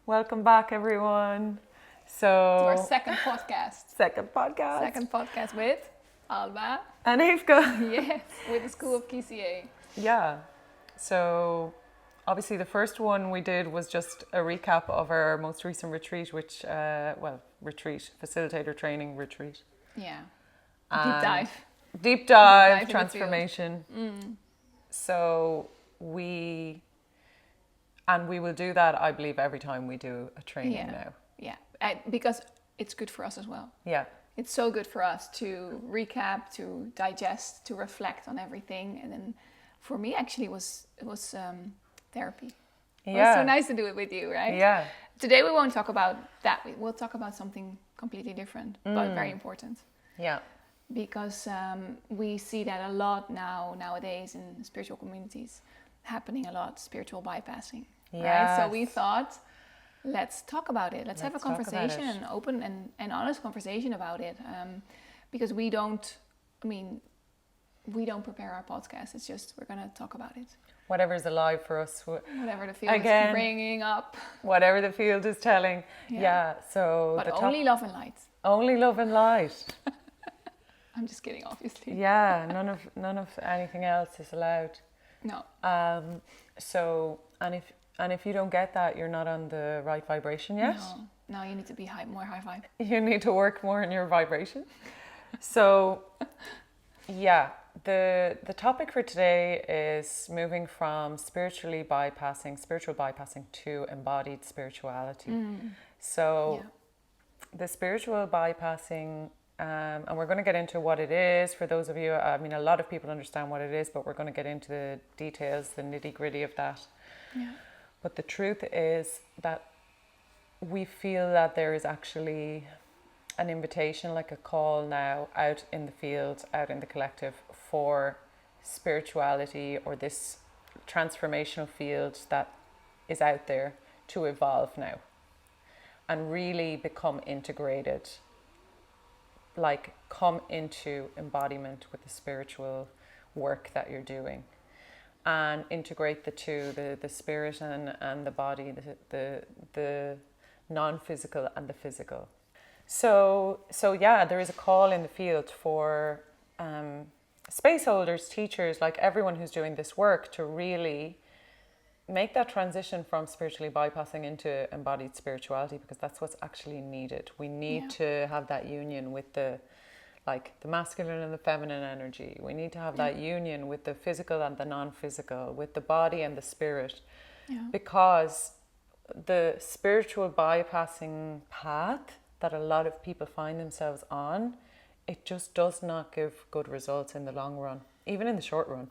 Welcome back, everyone. So, To our second podcast. Second Second podcast with Alba. And Eefke. Yes, with the School of KCA. Yeah. So, obviously, the first one we did was just a recap of our most recent retreat, which, facilitator training retreat. Yeah. Deep dive into transformation. So, we will do that, I believe, every time we do a training now. Yeah, because it's good for us as well. Yeah. It's so good for us to recap, to digest, to reflect on everything. And then for me, actually, it was therapy. It was so nice to do it with you, right? Yeah. Today, we won't talk about that. We'll talk about something completely different, but very important. Yeah. Because we see that a lot nowadays in spiritual communities, happening a lot, spiritual bypassing. Yes. Right? So we thought, let's talk about it. Let's have a conversation, an open and honest conversation about it. Because we don't prepare our podcast. It's just, we're going to talk about it. Whatever's alive for us. Whatever the field is bringing up. Whatever the field is telling. Yeah. So but only love and light. Only love and light. I'm just kidding, obviously. Yeah. None of anything else is allowed. No. So, and if you don't get that, you're not on the right vibration yet. No, you need to be more high vibe. You need to work more on your vibration. So, yeah, the topic for today is moving from spiritual bypassing to embodied spirituality. So, the spiritual bypassing. And we're going to get into what it is for those of you. I mean, a lot of people understand what it is, but we're going to get into the details, the nitty gritty of that. Yeah. But the truth is that we feel that there is actually an invitation, like a call now out in the field, out in the collective for spirituality or this transformational field that is out there to evolve now and really become integrated. Like come into embodiment with the spiritual work that you're doing and integrate the two, the spirit and the body, the non-physical and the physical. So yeah, there is a call in the field for space holders, teachers, like everyone who's doing this work to really make that transition from spiritually bypassing into embodied spirituality, because that's what's actually needed. We need to have that union with the masculine and the feminine energy. We need to have that union with the physical and the non-physical, with the body and the spirit. Yeah. Because the spiritual bypassing path that a lot of people find themselves on, it just does not give good results in the long run, even in the short run.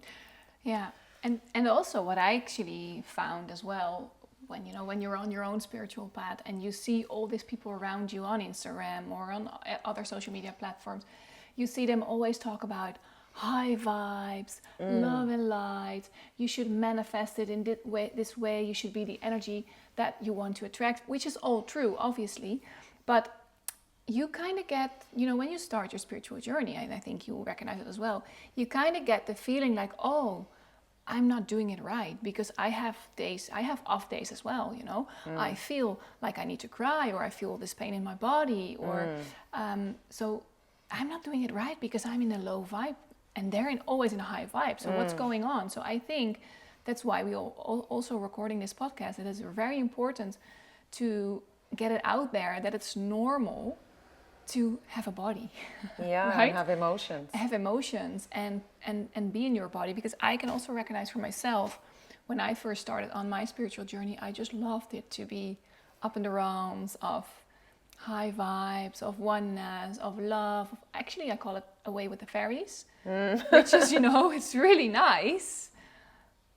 Yeah. And also what I actually found as well, when you're on your own spiritual path and you see all these people around you on Instagram or on other social media platforms, you see them always talk about high vibes, love and light. You should manifest it in this way. You should be the energy that you want to attract, which is all true, obviously. But you kind of get, when you start your spiritual journey, and I think you will recognize it as well, you kind of get the feeling like, oh, I'm not doing it right, because I have off days as well, I feel like I need to cry, or I feel this pain in my body, or so I'm not doing it right because I'm in a low vibe and they're always in a high vibe. So what's going on? So I think that's why we also recording this podcast. It is very important to get it out there that it's normal to have a body. Yeah, right? And have emotions. Have emotions and be in your body, because I can also recognize for myself, when I first started on my spiritual journey, I just loved it to be up in the realms of high vibes, of oneness, of love. Actually, I call it Away with the Fairies, which is, it's really nice,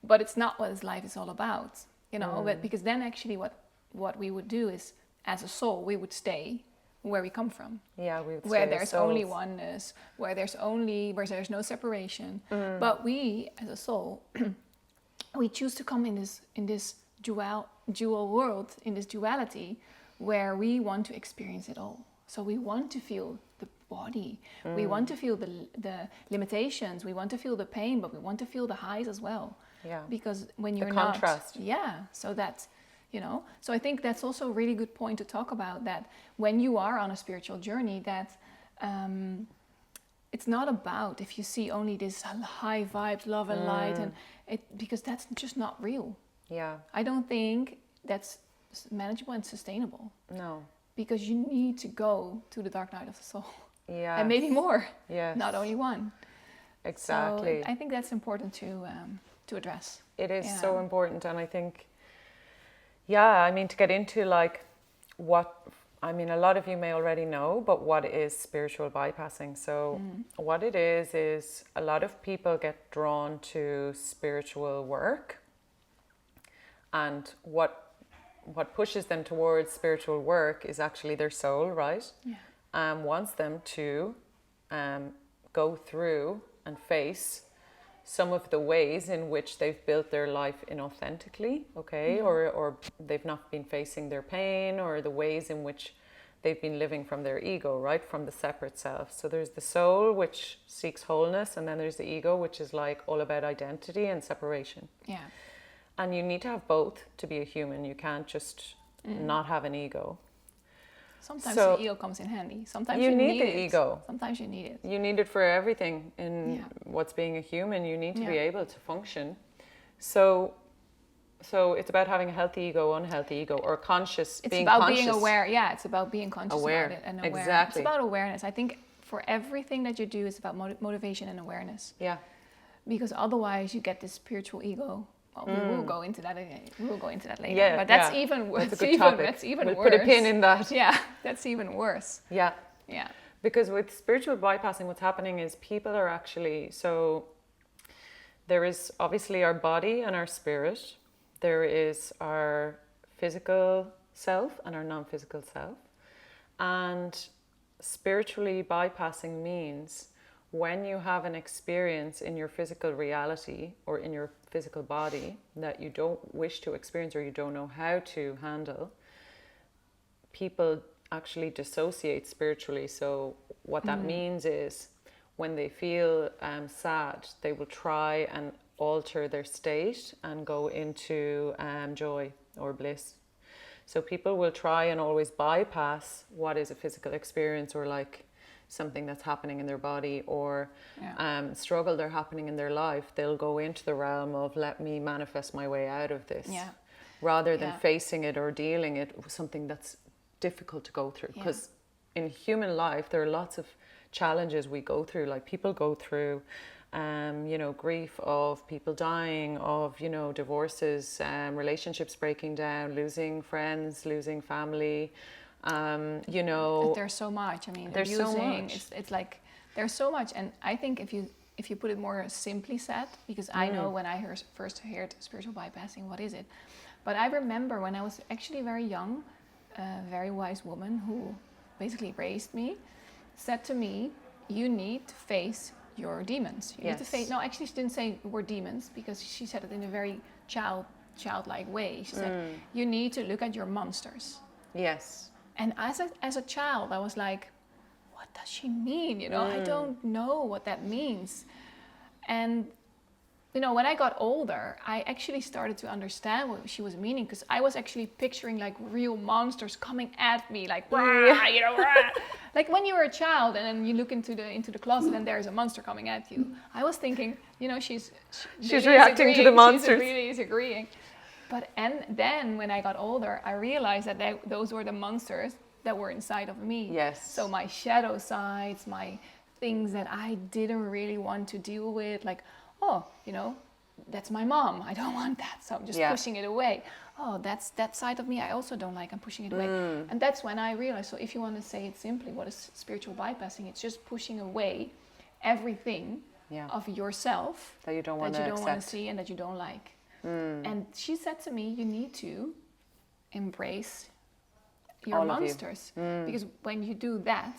but it's not what this life is all about, but because then actually what we would do is, as a soul, we would stay where we come from. Yeah, we would where there's only oneness, where there's no separation. But we, as a soul, we choose to come in this dual world, in this duality, where we want to experience it all. So we want to feel the body, we want to feel the limitations, we want to feel the pain, but we want to feel the highs as well. Yeah. Because when you're the contrast. so that you know. So I think that's also a really good point to talk about, that when you are on a spiritual journey, that it's not about if you see only this high vibes, love and light, and because that's just not real. Yeah. I don't think that's manageable and sustainable. No. Because you need to go to the dark night of the soul. Yeah. And maybe more. Yes. Not only one. Exactly. So I think that's important to address. It is so important, and I think, I mean, to get into like a lot of you may already know, but what is spiritual bypassing? So what it is a lot of people get drawn to spiritual work, and what pushes them towards spiritual work is actually their soul, right? Yeah. Wants them to go through and face some of the ways in which they've built their life inauthentically, okay? Or they've not been facing their pain, or the ways in which they've been living from their ego, right? From the separate self. So there's the soul, which seeks wholeness, and then there's the ego, which is like all about identity and separation. Yeah. And you need to have both to be a human. You can't just not have an ego. Sometimes the ego comes in handy. Sometimes you need the ego. Sometimes you need it. You need it for everything in what's being a human. You need to be able to function. So it's about having a healthy ego, unhealthy ego, or conscious. It's about being aware. Yeah, it's about being conscious aware. About it and aware. Exactly. It's about awareness. I think for everything that you do, it's about motivation and awareness. Yeah. Because otherwise, you get this spiritual ego. Well, we will go into that again. We will go into that later. Yeah, but that's even worse. That's a good topic. That's even we'll worse. Put a pin in that. Yeah, that's even worse. Yeah. Yeah. Because with spiritual bypassing, what's happening is people are actually, so there is obviously our body and our spirit. There is our physical self and our non-physical self. And spiritually bypassing means when you have an experience in your physical reality or in your physical body that you don't wish to experience or you don't know how to handle, people actually dissociate spiritually. So what that means is when they feel sad, they will try and alter their state and go into joy or bliss. So people will try and always bypass what is a physical experience or like something that's happening in their body or struggle they're happening in their life. They'll go into the realm of let me manifest my way out of this rather than facing it or dealing it with something that's difficult to go through. Because in human life there are lots of challenges we go through. Like people go through grief of people dying, of divorces, relationships breaking down, losing friends, losing family. There's so much. I mean, there's abusing, so much. It's like there's so much, and I think if you put it more simply said, because I know when I first heard spiritual bypassing, what is it? But I remember when I was actually very young, a very wise woman who basically raised me said to me, "You need to face your demons. You need to face." No, actually, she didn't say the word demons because she said it in a very childlike way. She said, "You need to look at your monsters." Yes. And as a child, I was like, what does she mean? I don't know what that means. And, when I got older, I actually started to understand what she was meaning, because I was actually picturing like real monsters coming at me, like, rah, rah. Like when you were a child and then you look into the closet and there's a monster coming at you. I was thinking, she's reacting to the monsters. She really is agreeing. But then when I got older, I realized that those were the monsters that were inside of me. Yes. So my shadow sides, my things that I didn't really want to deal with, like, that's my mom. I don't want that, so I'm just pushing it away. Oh, that's that side of me I also don't like. I'm pushing it away. And that's when I realized, so if you want to say it simply, what is spiritual bypassing? It's just pushing away everything of yourself that you don't want to see and that you don't like. And she said to me, you need to embrace your monsters. Because when you do that,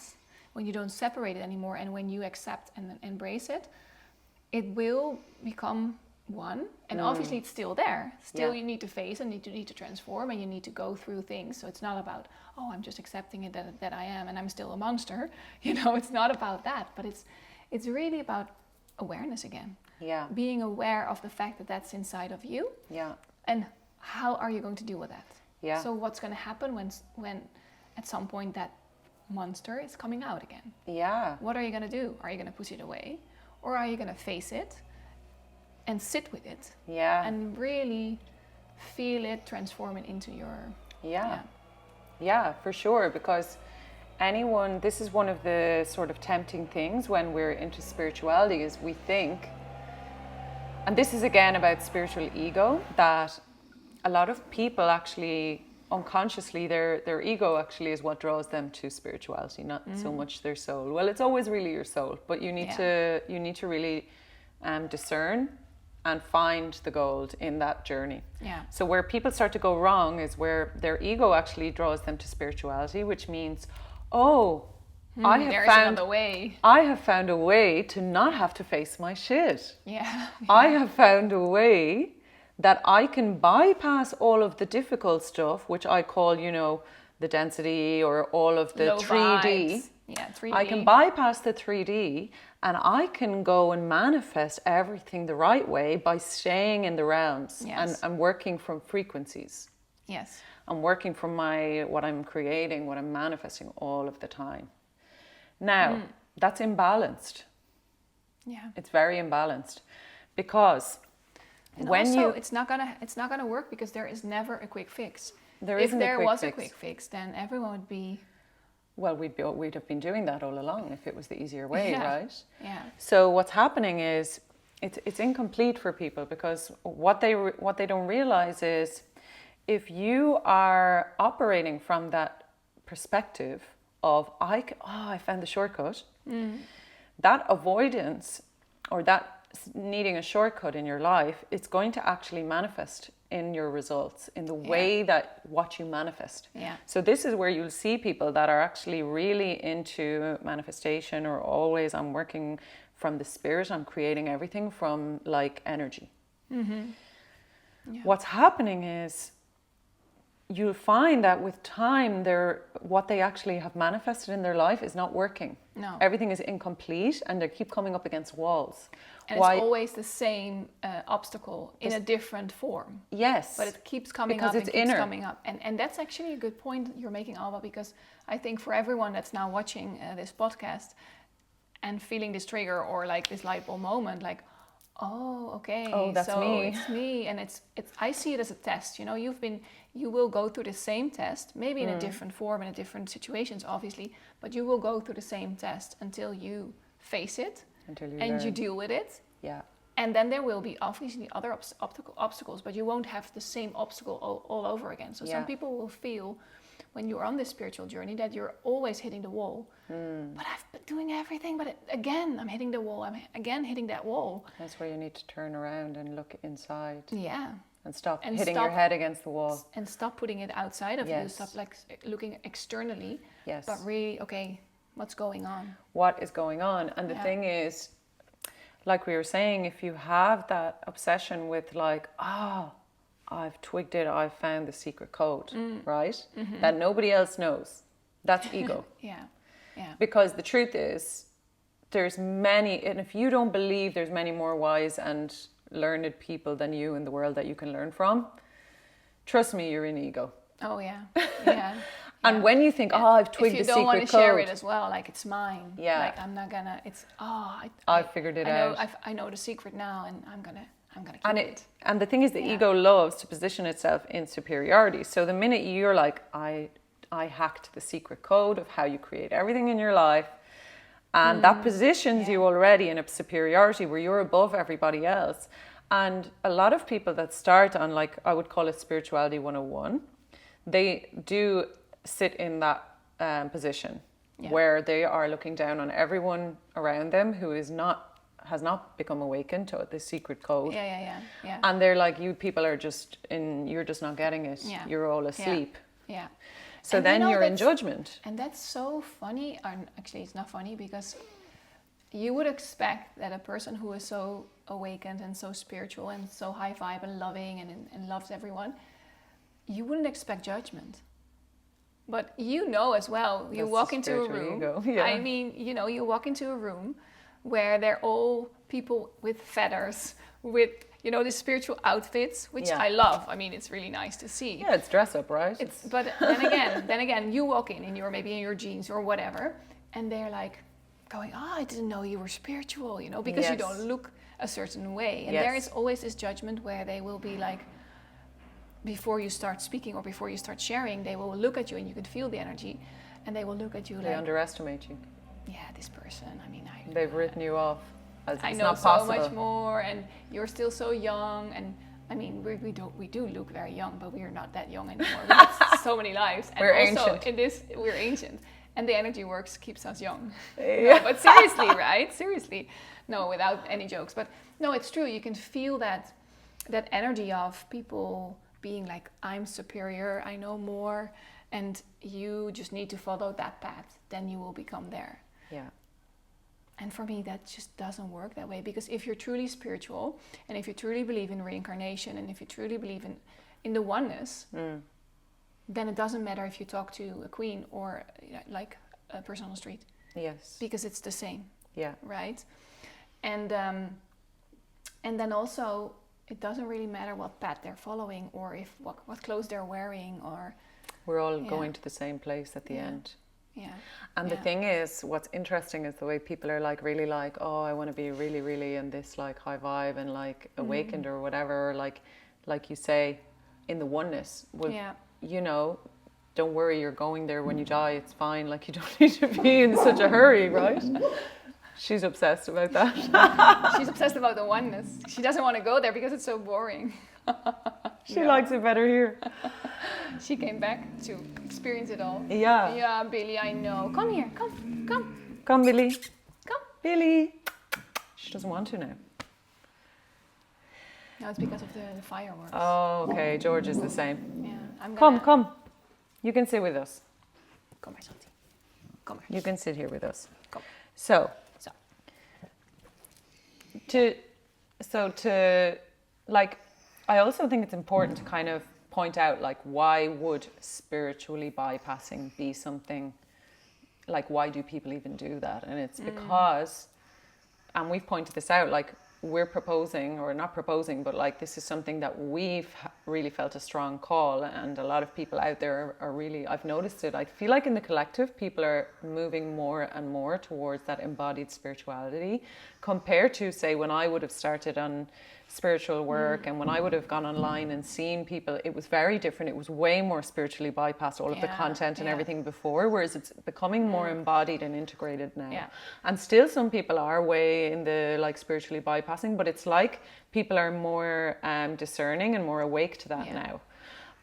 when you don't separate it anymore and when you accept and embrace it, it will become one. And obviously it's still there. Still you need to face and you need to transform and you need to go through things. So it's not about, I'm just accepting it that I am and I'm still a monster. It's not about that. But it's really about awareness again. Yeah. Being aware of the fact that that's inside of you. Yeah. And how are you going to deal with that? Yeah. So what's going to happen when at some point that monster is coming out again? Yeah. What are you going to do? Are you going to push it away? Or are you going to face it and sit with it? Yeah. And really feel it, transform it into your... Yeah, for sure. Because this is one of the sort of tempting things when we're into spirituality, is we think, and this is again about spiritual ego, that a lot of people actually unconsciously, their ego actually is what draws them to spirituality, not so much their soul. Well, it's always really your soul, but you need to really discern and find the gold in that journey. Yeah. So where people start to go wrong is where their ego actually draws them to spirituality, which means, I have found a way to not have to face my shit. Yeah. I have found a way that I can bypass all of the difficult stuff, which I call, the density or all of the Low 3D. vibes. Yeah, 3D. I can bypass the 3D and I can go and manifest everything the right way by staying in the realms and working from frequencies. Yes. I'm working from what I'm creating, what I'm manifesting all of the time. Now, that's imbalanced. Yeah. It's very imbalanced because it's not gonna work because there is never a quick fix. If there was a quick fix, then everyone would be... Well, we'd have been doing that all along if it was the easier way, right? Yeah. So what's happening is it's incomplete for people, because what they don't realize is, if you are operating from that perspective of I found the shortcut, that avoidance or that needing a shortcut in your life, it's going to actually manifest in your results, in the way that what you manifest. Yeah. So this is where you'll see people that are actually really into manifestation, or always, I'm working from the spirit, I'm creating everything from like energy. Mm-hmm. Yeah. What's happening is, you'll find that with time, what they actually have manifested in their life is not working. No. Everything is incomplete and they keep coming up against walls. And it's always the same obstacle in a different form. Yes. But it keeps coming because up it's and keeps inner. coming up. And that's actually a good point you're making, Alba, because I think for everyone that's now watching this podcast and feeling this trigger or like this light bulb moment, like, oh, okay, that's so me. It's me, and it's. I see it as a test. You will go through the same test, maybe in a different form, in a different situations, obviously, but you will go through the same test until you face it, you deal with it. Yeah. And then there will be obviously other obstacles, but you won't have the same obstacle all over again. So some people will feel, when you're on this spiritual journey, that you're always hitting the wall. But I've been doing everything, but again, I'm hitting the wall. I'm again hitting that wall. That's where you need to turn around and look inside. Yeah. And stop hitting your head against the wall. And stop putting it outside of you. Stop looking externally. Yes. But really, okay, what's going on? What is going on? And the thing is, like we were saying, if you have that obsession with like, I've twigged it, I've found the secret code, right? Mm-hmm. That nobody else knows. That's ego. Yeah. Because the truth is, there's many, and if you don't believe there's many more wise and learned people than you in the world that you can learn from, trust me, you're in ego. Oh yeah. Yeah. And when you think, I've twigged the secret code. If you don't want to share it as well, like it's mine. Yeah. Like I'm not gonna, I've figured it out. I know the secret now, and I'm gonna keep it. And the thing is, the ego loves to position itself in superiority. So the minute you're like, I hacked the secret code of how you create everything in your life, and that positions you already in a superiority where you're above everybody else. And a lot of people that start on, like, I would call it spirituality 101, they do sit in that position where they are looking down on everyone around them who has not become awakened to the secret code. Yeah. And they're like, you people are you're just not getting it. Yeah. You're all asleep. Yeah. So then you're in judgment. And that's so funny. Actually, it's not funny, because you would expect that a person who is so awakened and so spiritual and so high vibe and loving and loves everyone, you wouldn't expect judgment. But as well, you walk into a room. Ego. Yeah. I mean, you walk into a room where they're all people with feathers, with, you know, the spiritual outfits, which I love. I mean, it's really nice to see. Yeah, it's dress up, right? But then again, you walk in your, maybe in your jeans or whatever, and they're like going, I didn't know you were spiritual, you know, because you don't look a certain way. And there is always this judgment where they will be like, before you start speaking or before you start sharing, they will look at you and you can feel the energy, and they will look at you they like, underestimate you. Yeah, this person, I mean, they've written you off. I know so much more, and you're still so young. And I mean, we do look very young, but we're not that young anymore. We have so many lives, and we're also ancient. We're ancient, and the energy works keeps us young. Yeah. No, but seriously, right? Seriously, no, without any jokes. But no, it's true. You can feel that energy of people being like, I'm superior, I know more, and you just need to follow that path. Then you will become there. Yeah. And for me, that just doesn't work that way, because if you're truly spiritual, and if you truly believe in reincarnation, and if you truly believe in the oneness, then it doesn't matter if you talk to a queen or like a person on the street. Yes. Because it's the same. Yeah. Right? And then also, it doesn't really matter what path they're following, or if what clothes they're wearing, or... We're all going to the same place at the end. Yeah. And the thing is, what's interesting is the way people are like really like, oh, I want to be really, really in this like high vibe and like awakened or whatever, like you say, in the oneness. Well, you know, don't worry, you're going there when you die, it's fine. Like, you don't need to be in such a hurry, right? She's obsessed about that. She's obsessed about the oneness. She doesn't want to go there because it's so boring. She likes it better here. She came back to experience it all. Yeah. Yeah, Billy, I know. Come here. Come. Come, Billy. Come. Billy. She doesn't want to now. No, it's because of the fireworks. Oh, okay. George is the same. Yeah. Come. You can sit with us. Come here, Santi. Come here. You can sit here with us. Come. So to like, I also think it's important to kind of point out, like, why would spiritually bypassing be something, like, why do people even do that? And it's because, and we've pointed this out, like, we're proposing, or not proposing, but like, this is something that we've really felt a strong call, and a lot of people out there are really, I've noticed it. I feel like in the collective, people are moving more and more towards that embodied spirituality, compared to, say, when I would have started on spiritual work and when I would have gone online and seen people, it was very different. It was way more spiritually bypassed, all of the content and everything before, whereas it's becoming more embodied and integrated now. And still some people are way in the like spiritually bypassing, but it's like people are more discerning and more awake to that now.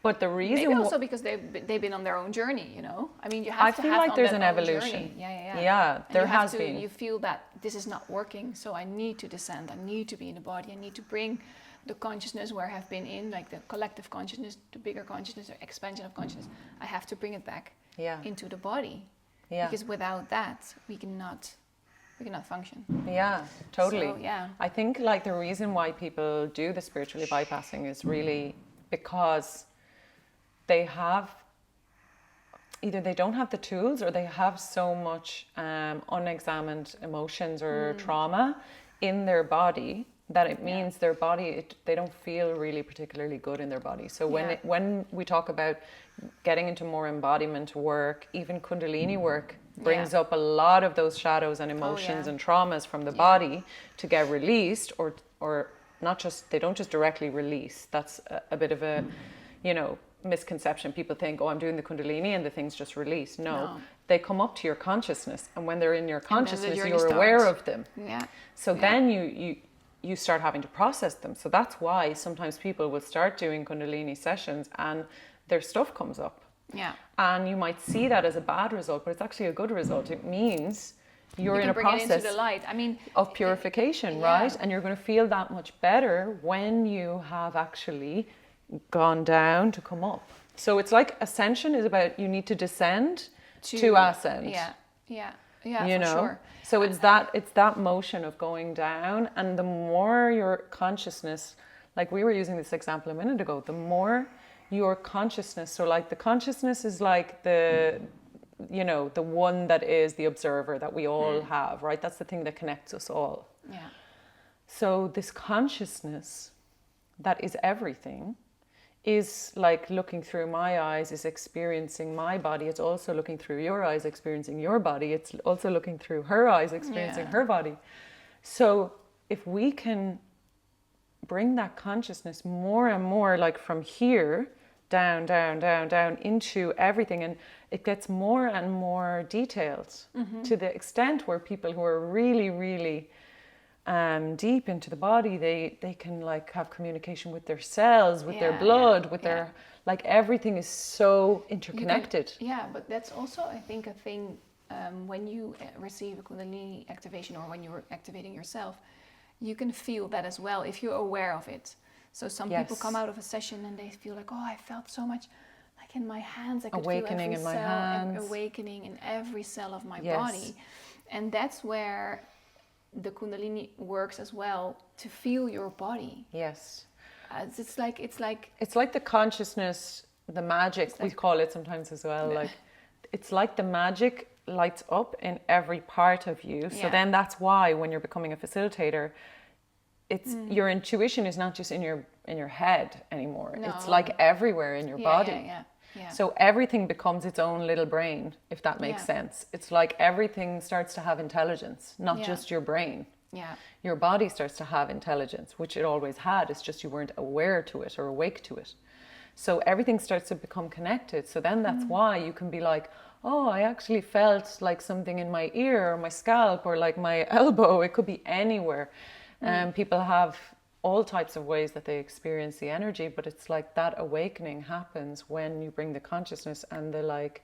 But the reason... Maybe also because they've been on their own journey, you know? I mean, you have to have... I feel like there's an evolution. evolution. Yeah, there has been. You feel that this is not working, so I need to descend. I need to be in the body. I need to bring the consciousness where I have been in, like the collective consciousness, the bigger consciousness, or expansion of consciousness. I have to bring it back into the body. Yeah. Because without that, we cannot function. Yeah, totally. So, I think like the reason why people do the spiritually bypassing is really because they have, either they don't have the tools, or they have so much unexamined emotions or trauma in their body that it means their body, they don't feel really particularly good in their body. So when we talk about getting into more embodiment work, even Kundalini work brings up a lot of those shadows and emotions and traumas from the body to get released, or not just, they don't just directly release. That's a bit of a, you know, misconception. People think, oh, I'm doing the Kundalini and the things just release. No, they come up to your consciousness, and when they're in your consciousness, you're aware of them. So then you start having to process them. So that's why sometimes people will start doing Kundalini sessions and their stuff comes up. And you might see that as a bad result, but it's actually a good result. It means you're in a process it into the light. I mean, of purification, right? And you're going to feel that much better when you have actually gone down to come up. So it's like ascension is about, you need to descend to ascend. You know? Sure. So it's that motion of going down, and the more your consciousness, like we were using this example a minute ago, the more your consciousness, so like the consciousness is like the, you know, the one that is the observer that we all have, right? That's the thing that connects us all. So this consciousness that is everything is like looking through my eyes, is experiencing my body. It's also looking through your eyes, experiencing your body. It's also looking through her eyes, experiencing her body. So if we can bring that consciousness more and more, like from here down, down, down, down into everything, and it gets more and more detailed to the extent where people who are really, really deep into the body, they can like have communication with their cells, with their blood, with their, like everything is so interconnected. But that's also, I think, a thing when you receive a Kundalini activation, or when you're activating yourself, you can feel that as well if you're aware of it. So some people come out of a session and they feel like, oh, I felt so much, like in my hands, I could awakening feel every in my cell, hands, awakening in every cell of my body. And that's where the Kundalini works as well, to feel your body. Yes. It's like the consciousness, the magic, we call it sometimes as well. Like it's like the magic lights up in every part of you. So then that's why when you're becoming a facilitator, it's your intuition is not just in your head anymore. No. It's like everywhere in your body. Yeah. So everything becomes its own little brain, if that makes sense. It's like everything starts to have intelligence, not just your brain. Yeah. Your body starts to have intelligence, which it always had. It's just you weren't aware to it or awake to it. So everything starts to become connected. So then that's why you can be like, oh, I actually felt like something in my ear or my scalp or like my elbow. It could be anywhere. People have all types of ways that they experience the energy, but it's like that awakening happens when you bring the consciousness and the like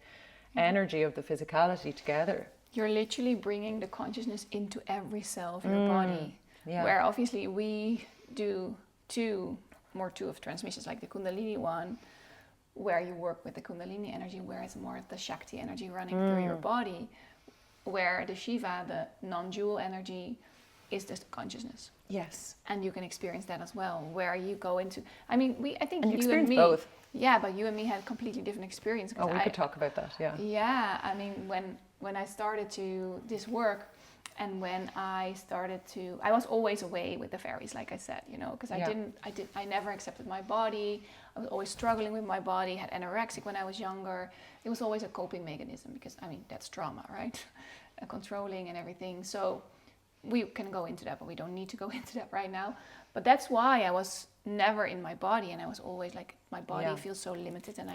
energy of the physicality together. You're literally bringing the consciousness into every cell of your body. Yeah. Where obviously we do two of transmissions, like the Kundalini one, where you work with the Kundalini energy, where it's more of the Shakti energy running through your body, where the Shiva, the non-dual energy, is the consciousness. Yes. And you can experience that as well, where you go into, I think and you and me both. Yeah, but you and me had completely different experience. Oh, we could talk about that. Yeah, I mean, when I started to this work, and when I started to, I was always away with the fairies, like I said, because I never accepted my body. I was always struggling with my body, had anorexic when I was younger. It was always a coping mechanism, because that's trauma, right? Controlling and everything. So we can go into that, but we don't need to go into that right now. But that's why I was never in my body, and I was always like, my body feels so limited, and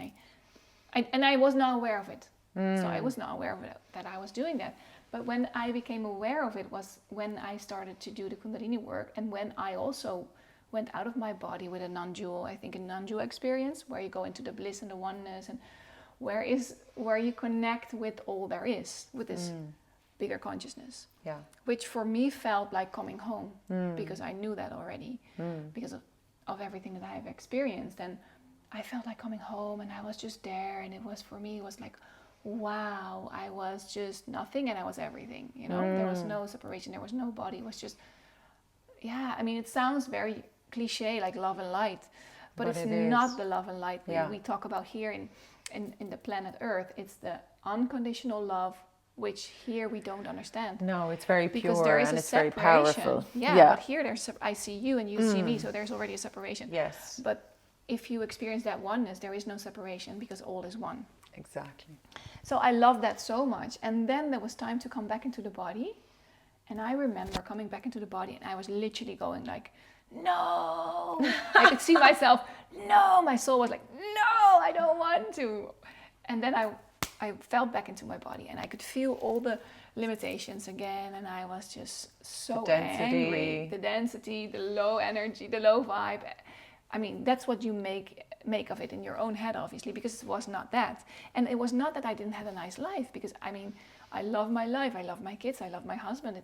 I was not aware of it. So I was not aware of it, that I was doing that. But when I became aware of it was when I started to do the Kundalini work, and when I also went out of my body with a non-dual experience, where you go into the bliss and the oneness, and where you connect with all there is, with this bigger consciousness. Yeah. Which for me felt like coming home, because I knew that already, because of everything that I have experienced. And I felt like coming home, and I was just there, and it was like, wow, I was just nothing and I was everything, There was no separation, there was no body, it was just, it sounds very cliche, like love and light, but it's not the love and light we talk about here in the planet Earth. It's the unconditional love, which here we don't understand. No, it's very pure, because there is and a it's separation. very powerful. But here I see you and you see me, so there's already a separation. Yes. But if you experience that oneness, there is no separation, because all is one. Exactly. So I love that so much. And then there was time to come back into the body. And I remember coming back into the body, and I was literally going like, no. I could see myself, no. My soul was like, no, I don't want to. And then I fell back into my body, and I could feel all the limitations again. And I was just so angry. The density, the low energy, the low vibe. That's what you make of it in your own head, obviously, because it was not that. And it was not that I didn't have a nice life, because I love my life, I love my kids, I love my husband.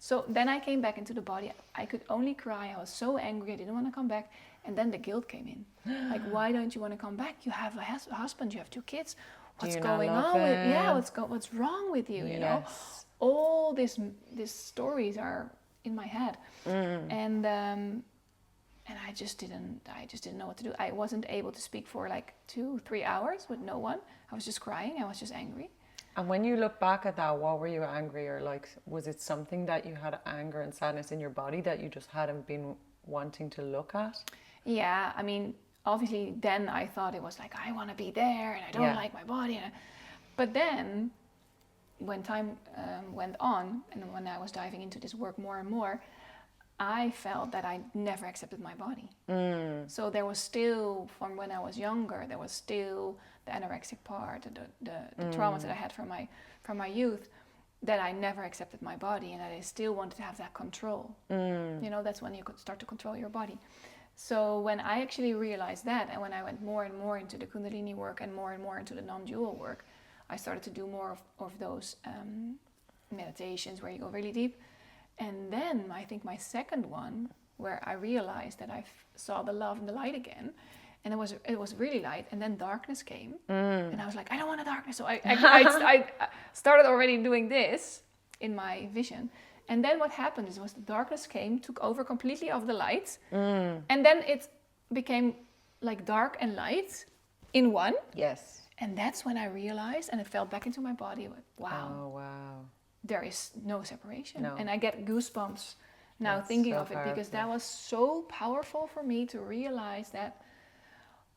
So then I came back into the body. I could only cry. I was so angry, I didn't want to come back. And then the guilt came in. Like, why don't you want to come back? You have a husband, you have 2 kids. What's going on with what's wrong with you? You know, all these stories are in my head. And I just didn't know what to do. I wasn't able to speak for like 2-3 hours with no one. I was just crying. I was just angry. And when you look back at that, what were you angry, or like, was it something that you had anger and sadness in your body that you just hadn't been wanting to look at? Yeah, I mean, obviously then I thought it was like, I want to be there and I don't like my body. But then when time went on, and when I was diving into this work more and more, I felt that I never accepted my body. So there was still, from when I was younger, there was still the anorexic part, the traumas that I had from my youth, that I never accepted my body, and that I still wanted to have that control. You know, that's when you could start to control your body. So when I actually realized that, and when I went more and more into the Kundalini work and more into the non-dual work, I started to do more of those meditations where you go really deep. And then I think my second one, where I realized that I saw the love and the light again, and it was really light, and then darkness came, and I was like, I don't want the darkness. So I started already doing this in my vision, and then what happened was the darkness came, took over completely of the light, and then it became like dark and light in one. Yes. And that's when I realized, and it fell back into my body. Like, wow. Oh, wow. There is no separation. No. And I get goosebumps now That's thinking so of it, powerful. because that was so powerful for me to realize that,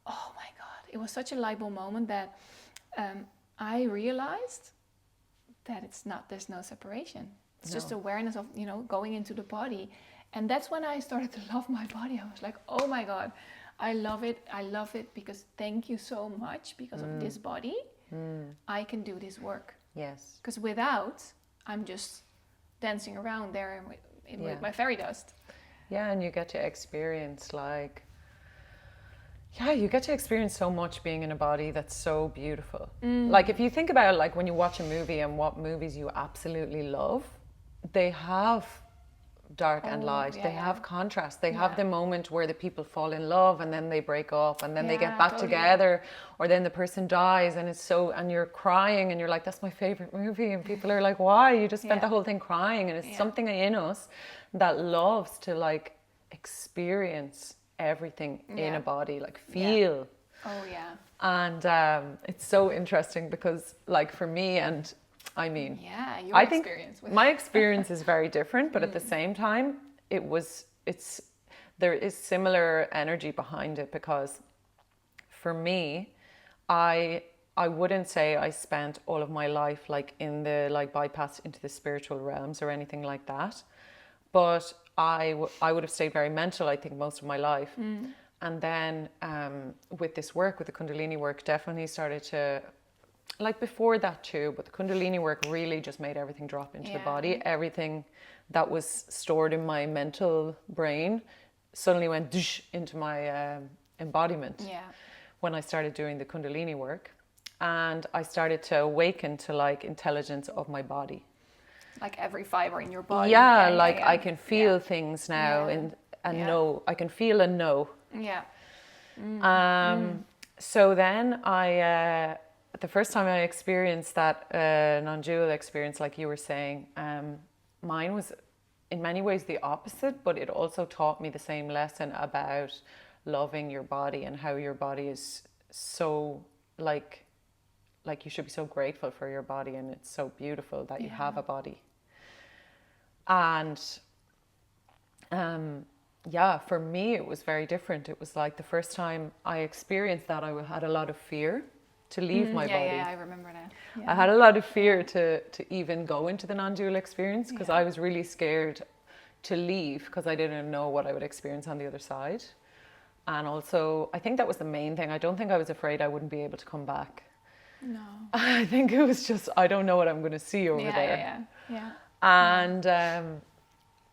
oh my God, it was such a light bulb moment that I realized that there's no separation. It's just awareness of, you know, going into the body. And that's when I started to love my body. I was like, oh my God, I love it. I love it because thank you so much. Because of this body, I can do this work. Yes. Because without, I'm just dancing around there with my fairy dust. Yeah, and you get to experience you get to experience so much being in a body that's so beautiful. Like if you think about it, like when you watch a movie and what movies you absolutely love, they have dark and light. They have contrast. They have the moment where the people fall in love and then they break up and then they get back together, or then the person dies and and you're crying and you're like, that's my favorite movie, and people are like, why? You just spent the whole thing crying. And it's something in us that loves to like experience everything in a body, like feel. Oh yeah. And it's so interesting because like for me, and I mean, I think my experience is very different, but at the same time, there is similar energy behind it, because for me, I wouldn't say I spent all of my life like in the like bypass into the spiritual realms or anything like that, but I would have stayed very mental, I think, most of my life. And then with this work, with the Kundalini work, definitely started to, like before that too, but the Kundalini work really just made everything drop into the body. Everything that was stored in my mental brain suddenly went into my embodiment when I started doing the Kundalini work. And I started to awaken to like intelligence of my body. Like every fiber in your body. I can feel things now and know. I can feel and know. Yeah. So then the first time I experienced that non-dual experience, like you were saying, mine was in many ways the opposite, but it also taught me the same lesson about loving your body and how your body is so like you should be so grateful for your body, and it's so beautiful that you have a body. And for me it was very different. It was like the first time I experienced that, I had a lot of fear to leave my body. Yeah, I remember that. Yeah. I had a lot of fear to even go into the non-dual experience, because I was really scared to leave, because I didn't know what I would experience on the other side. And also, I think that was the main thing. I don't think I was afraid I wouldn't be able to come back. No. I think it was just, I don't know what I'm going to see over there. Yeah. And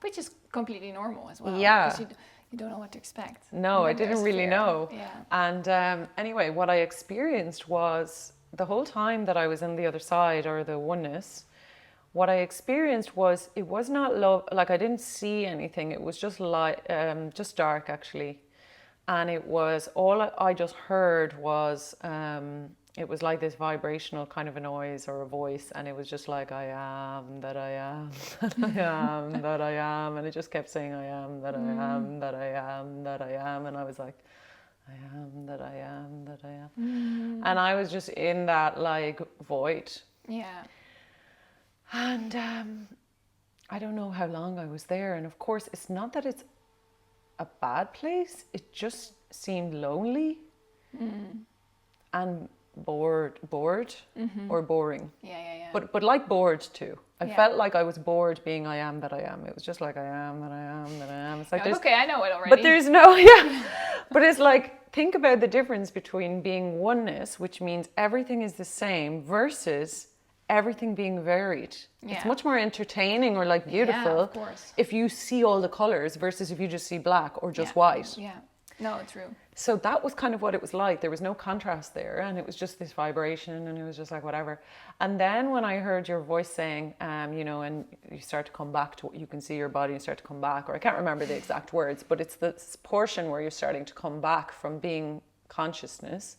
which is completely normal as well. Yeah. Because you don't know what to expect. No, I didn't really know. Yeah. And anyway, what I experienced was, the whole time that I was on the other side, or the oneness, what I experienced was, it was not love. Like I didn't see anything. It was just light, just dark actually. And it was, all I just heard was, it was like this vibrational kind of a noise or a voice, and it was just like, I am that I am, that I am, that I am, and it just kept saying, I am that I am, that I am, that I am, and I was like, I am that I am, that I am. And I was just in that like void Yeah. And I don't know how long I was there. And of course, it's not that it's a bad place. It just seemed lonely and bored or boring. Yeah. But like bored too. I felt like I was bored being I am that I am. It was just like I am that I am that I am. It's like okay, I know it already. But there's but it's like, think about the difference between being oneness, which means everything is the same, versus everything being varied. It's much more entertaining or like beautiful of course. if you see all the colors versus if you just see black or just white. Yeah. No, true. So that was kind of what it was like. There was no contrast there, and it was just this vibration, and it was just like whatever. And then when I heard your voice saying, you know, and you start to come back to, you can see your body and start to come back, or I can't remember the exact words, but it's this portion where you're starting to come back from being consciousness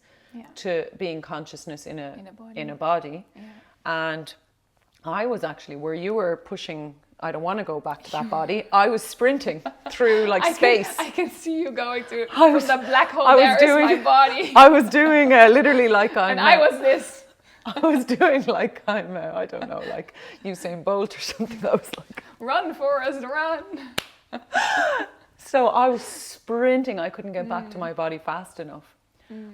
to being consciousness in a body. Yeah. And I was actually, where you were pushing, I don't want to go back to that body, I was sprinting through like space. I can see you going through from the black hole. There is my body. I was doing literally like I'm... And I was this. I was doing like I'm, I don't know, like Usain Bolt or something. I was like... Run, Forrest, run. So I was sprinting. I couldn't get back to my body fast enough.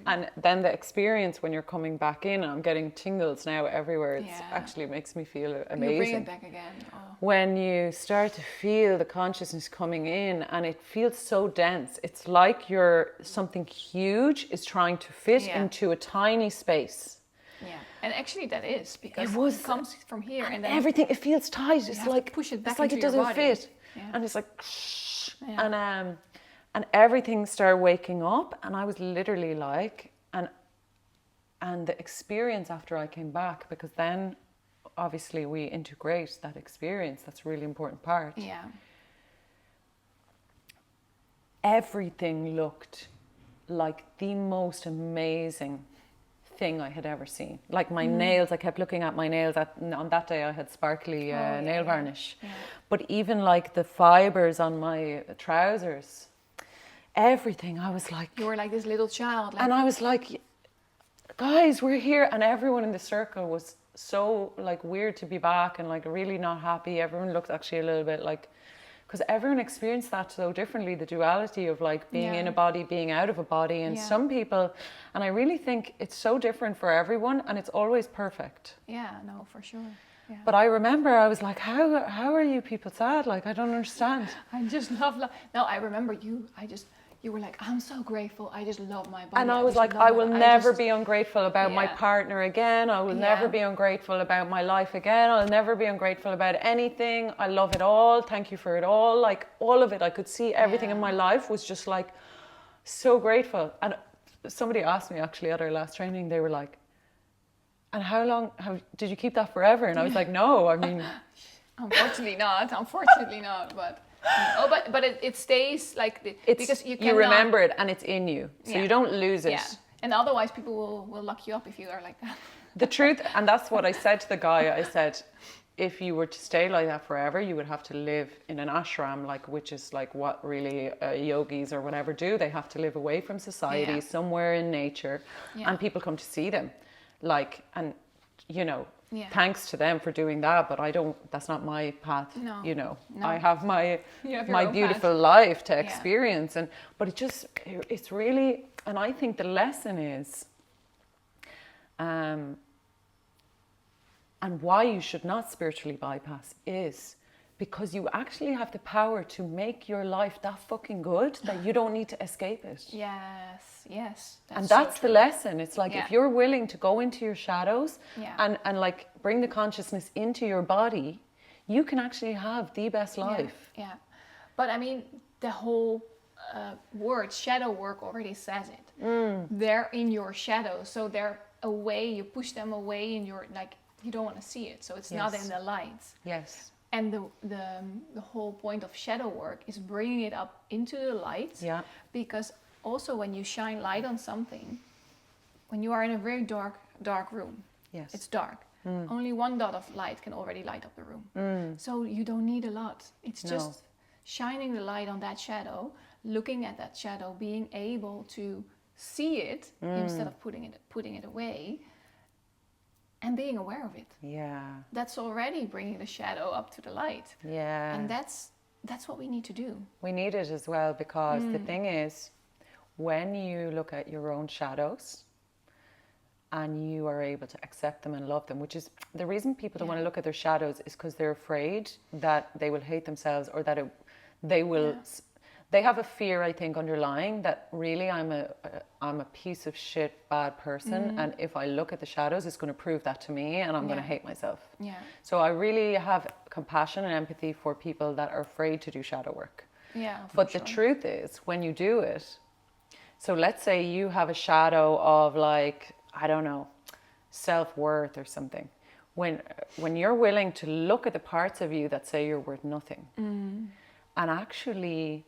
And then the experience when you're coming back in, and I'm getting tingles now everywhere. It actually makes me feel amazing. You bring it back again. Oh. When you start to feel the consciousness coming in, and it feels so dense. It's like something huge is trying to fit into a tiny space. Yeah, and actually that is, because it comes from here, and then everything, it feels tight. It's like push it back. It's like it doesn't fit, and it's like, and everything started waking up, and I was literally like, and the experience after I came back, because then obviously we integrate that experience. That's a really important part. Yeah. Everything looked like the most amazing thing I had ever seen. Like my nails, I kept looking at my nails. On that day I had sparkly nail varnish. Yeah. But even like the fibers on my trousers, everything, I was like... You were like this little child. And I was like, guys, we're here. And everyone in the circle was so like weird to be back and like really not happy. Everyone looked actually a little bit like... Because everyone experienced that so differently, the duality of like being in a body, being out of a body. And some people... And I really think it's so different for everyone, and it's always perfect. Yeah, no, for sure. Yeah. But I remember I was like, how are you people sad? Like, I don't understand. I just love... No, I remember you. You were like, I'm so grateful. I just love my body. And I was like, I will never be ungrateful about my partner again. I will never be ungrateful about my life again. I'll never be ungrateful about anything. I love it all. Thank you for it all. Like all of it. I could see everything in my life was just like so grateful. And somebody asked me actually at our last training, they were like, and how did you keep that forever? And I was like, no, I mean... Unfortunately not, but... but it stays like because you remember it and it's in you, so you don't lose it. Yeah. And otherwise people will lock you up if you are like that. The truth, and that's what I said to the guy. I said, if you were to stay like that forever, you would have to live in an ashram, like which is like what really yogis or whatever do. They have to live away from society, somewhere in nature, and people come to see them, like, and you know. Yeah. Thanks to them for doing that, but that's not my path. No. You know, I have my beautiful path. Life to experience, but it's really, and I think the lesson is, and why you should not spiritually bypass is because you actually have the power to make your life that fucking good that you don't need to escape it. Yes. That's the lesson. It's like if you're willing to go into your shadows and like bring the consciousness into your body, you can actually have the best life. Yeah. But I mean, the whole word shadow work already says it. They're in your shadow, so they're away. You push them away in your, like, you don't want to see it, so it's not in the lights. Yes. And the whole point of shadow work is bringing it up into the light. Yeah. Because also when you shine light on something, when you are in a very dark room, it's dark. Only one dot of light can already light up the room. So you don't need a lot. It's just shining the light on that shadow, looking at that shadow, being able to see it instead of putting it away. and being aware of it. Yeah. That's already bringing the shadow up to the light. Yeah. And that's what we need to do. We need it as well, because the thing is, when you look at your own shadows and you are able to accept them and love them, which is the reason people don't want to look at their shadows, is because they're afraid that they will hate themselves, or that they will... They have a fear, I think, underlying, that really I'm a piece of shit, bad person, and if I look at the shadows, it's going to prove that to me, and I'm going to hate myself. Yeah. So I really have compassion and empathy for people that are afraid to do shadow work. Yeah. But the truth is, when you do it, so let's say you have a shadow of, like, I don't know, self-worth or something. When you're willing to look at the parts of you that say you're worth nothing, and actually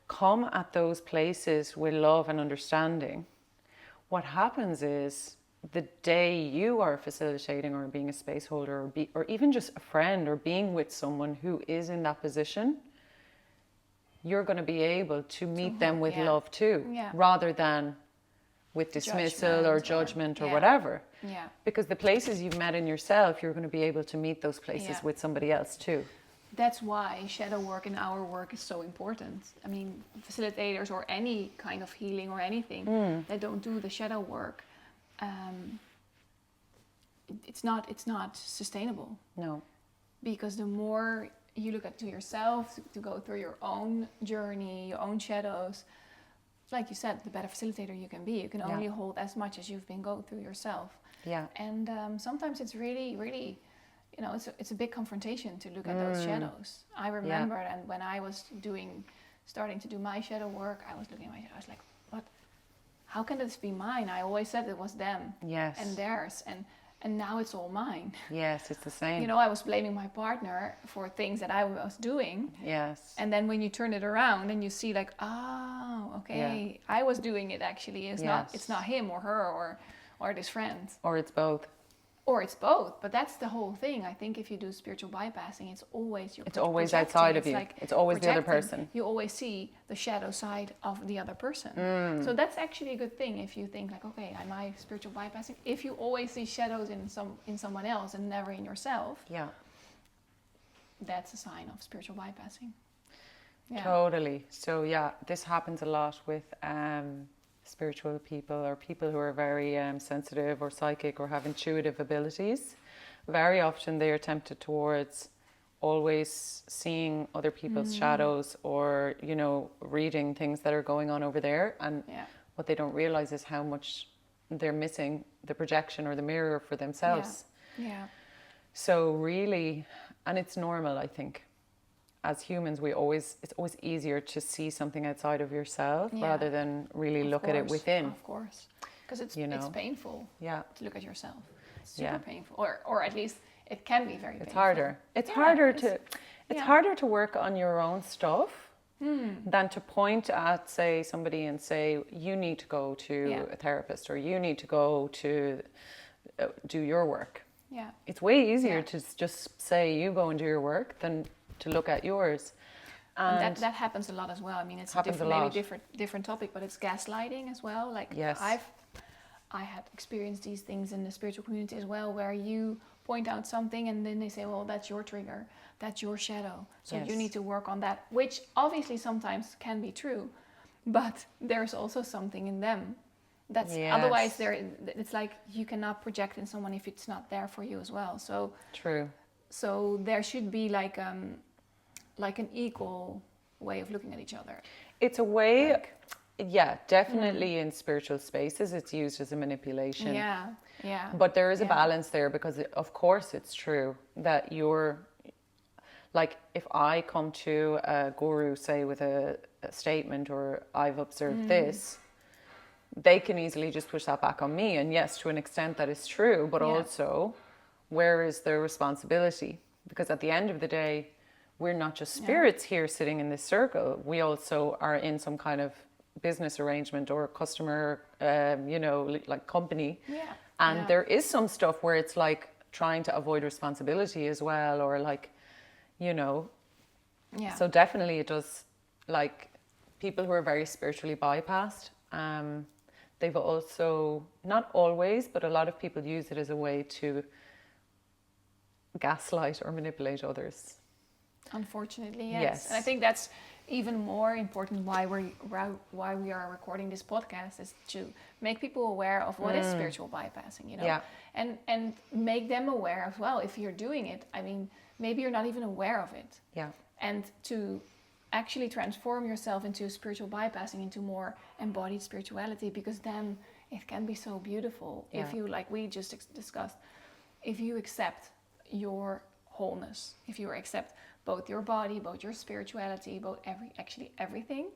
come at those places with love and understanding, what happens is, the day you are facilitating or being a space holder, or even just a friend, or being with someone who is in that position, you're going to be able to meet them with love too, rather than with dismissal or judgment or whatever. Yeah. Because the places you've met in yourself, you're going to be able to meet those places with somebody else too. That's why shadow work and our work is so important. I mean, facilitators or any kind of healing or anything that don't do the shadow work, it's not sustainable. No. Because the more you look to yourself, to go through your own journey, your own shadows, like you said, the better facilitator you can be. You can only hold as much as you've been going through yourself. Yeah. And sometimes it's really, really, you know, it's a big confrontation to look at those shadows. I remember, and when I was starting to do my shadow work, I was looking at my shadow. I was like, what? How can this be mine? I always said it was them. Yes. And theirs. And now it's all mine. Yes, it's the same. You know, I was blaming my partner for things that I was doing. Yes. And then when you turn it around and you see, like, oh, okay, I was doing it actually. It's not him or her or this friend. Or it's both. Or it's both. But that's the whole thing. I think if you do spiritual bypassing, it's always it's always outside of you. Like it's always the other person. You always see the shadow side of the other person. So that's actually a good thing if you think like, okay, am I spiritual bypassing? If you always see shadows in someone else and never in yourself, that's a sign of spiritual bypassing. Yeah. Totally. So this happens a lot with spiritual people, or people who are very sensitive or psychic or have intuitive abilities. Very often they are tempted towards always seeing other people's shadows, or, you know, reading things that are going on over there. And what they don't realize is how much they're missing the projection or the mirror for themselves. Yeah. So really, and it's normal, I think. As humans, it's always easier to see something outside of yourself rather than really look at it within. Of course, because it's painful. To look at yourself. It's super painful, or at least it can be very. It's harder. It's harder to work on your own stuff than to point at, say, somebody and say, you need to go to a therapist, or you need to go to do your work. Yeah, it's way easier to just say, you go and do your work than to look at yours. And that happens a lot as well. I mean, it's maybe different topic, but it's gaslighting as well. Like, I had experienced these things in the spiritual community as well, where you point out something and then they say, well, that's your trigger, that's your shadow, so you need to work on that, which obviously sometimes can be true, but there's also something in them that's otherwise it's like you cannot project in someone if it's not there for you as well. So true. So there should be like an equal way of looking at each other. It's a way, definitely in spiritual spaces, it's used as a manipulation. Yeah. But there is a balance there, because of course it's true that you're, like, if I come to a guru, say, with a statement, or I've observed this, they can easily just push that back on me. And yes, to an extent that is true, but also, where is their responsibility? Because at the end of the day, we're not just spirits here sitting in this circle. We also are in some kind of business arrangement or customer, like company. Yeah. And there is some stuff where it's like trying to avoid responsibility as well, or like, So definitely it does, like, people who are very spiritually bypassed, they've also, not always, but a lot of people use it as a way to gaslight or manipulate others. Unfortunately, yes. Yes. And I think that's even more important why we are recording this podcast, is to make people aware of what is spiritual bypassing, you know, Yeah. and make them aware as well. If you're doing it, I mean, maybe you're not even aware of it. Yeah. And to actually transform yourself into spiritual bypassing, into more embodied spirituality, because then it can be so beautiful. Yeah. If you, like we just discussed, if you accept your wholeness, if you accept both your body, both your spirituality, both everything,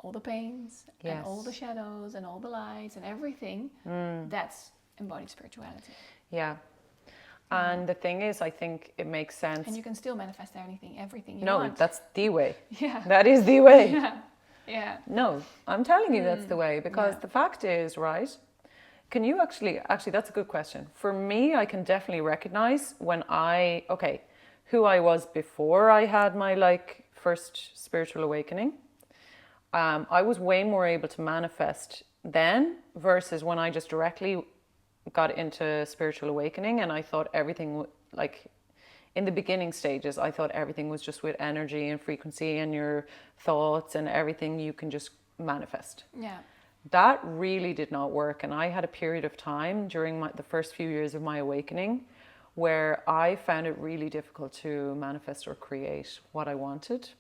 all the pains and all the shadows and all the lights and everything, that's embodied spirituality. Yeah. And the thing is, I think it makes sense. And you can still manifest everything you want. No, that's the way. Yeah. That is the way. Yeah. Yeah. No, I'm telling you that's the way, because the fact is, right, can you actually, that's a good question. For me, I can definitely recognize when who I was before I had my like first spiritual awakening. I was way more able to manifest then versus when I just directly got into spiritual awakening, and I thought everything, like in the beginning stages, I thought everything was just with energy and frequency and your thoughts and everything you can just manifest. Yeah. That really did not work. And I had a period of time during the first few years of my awakening where I found it really difficult to manifest or create what I wanted.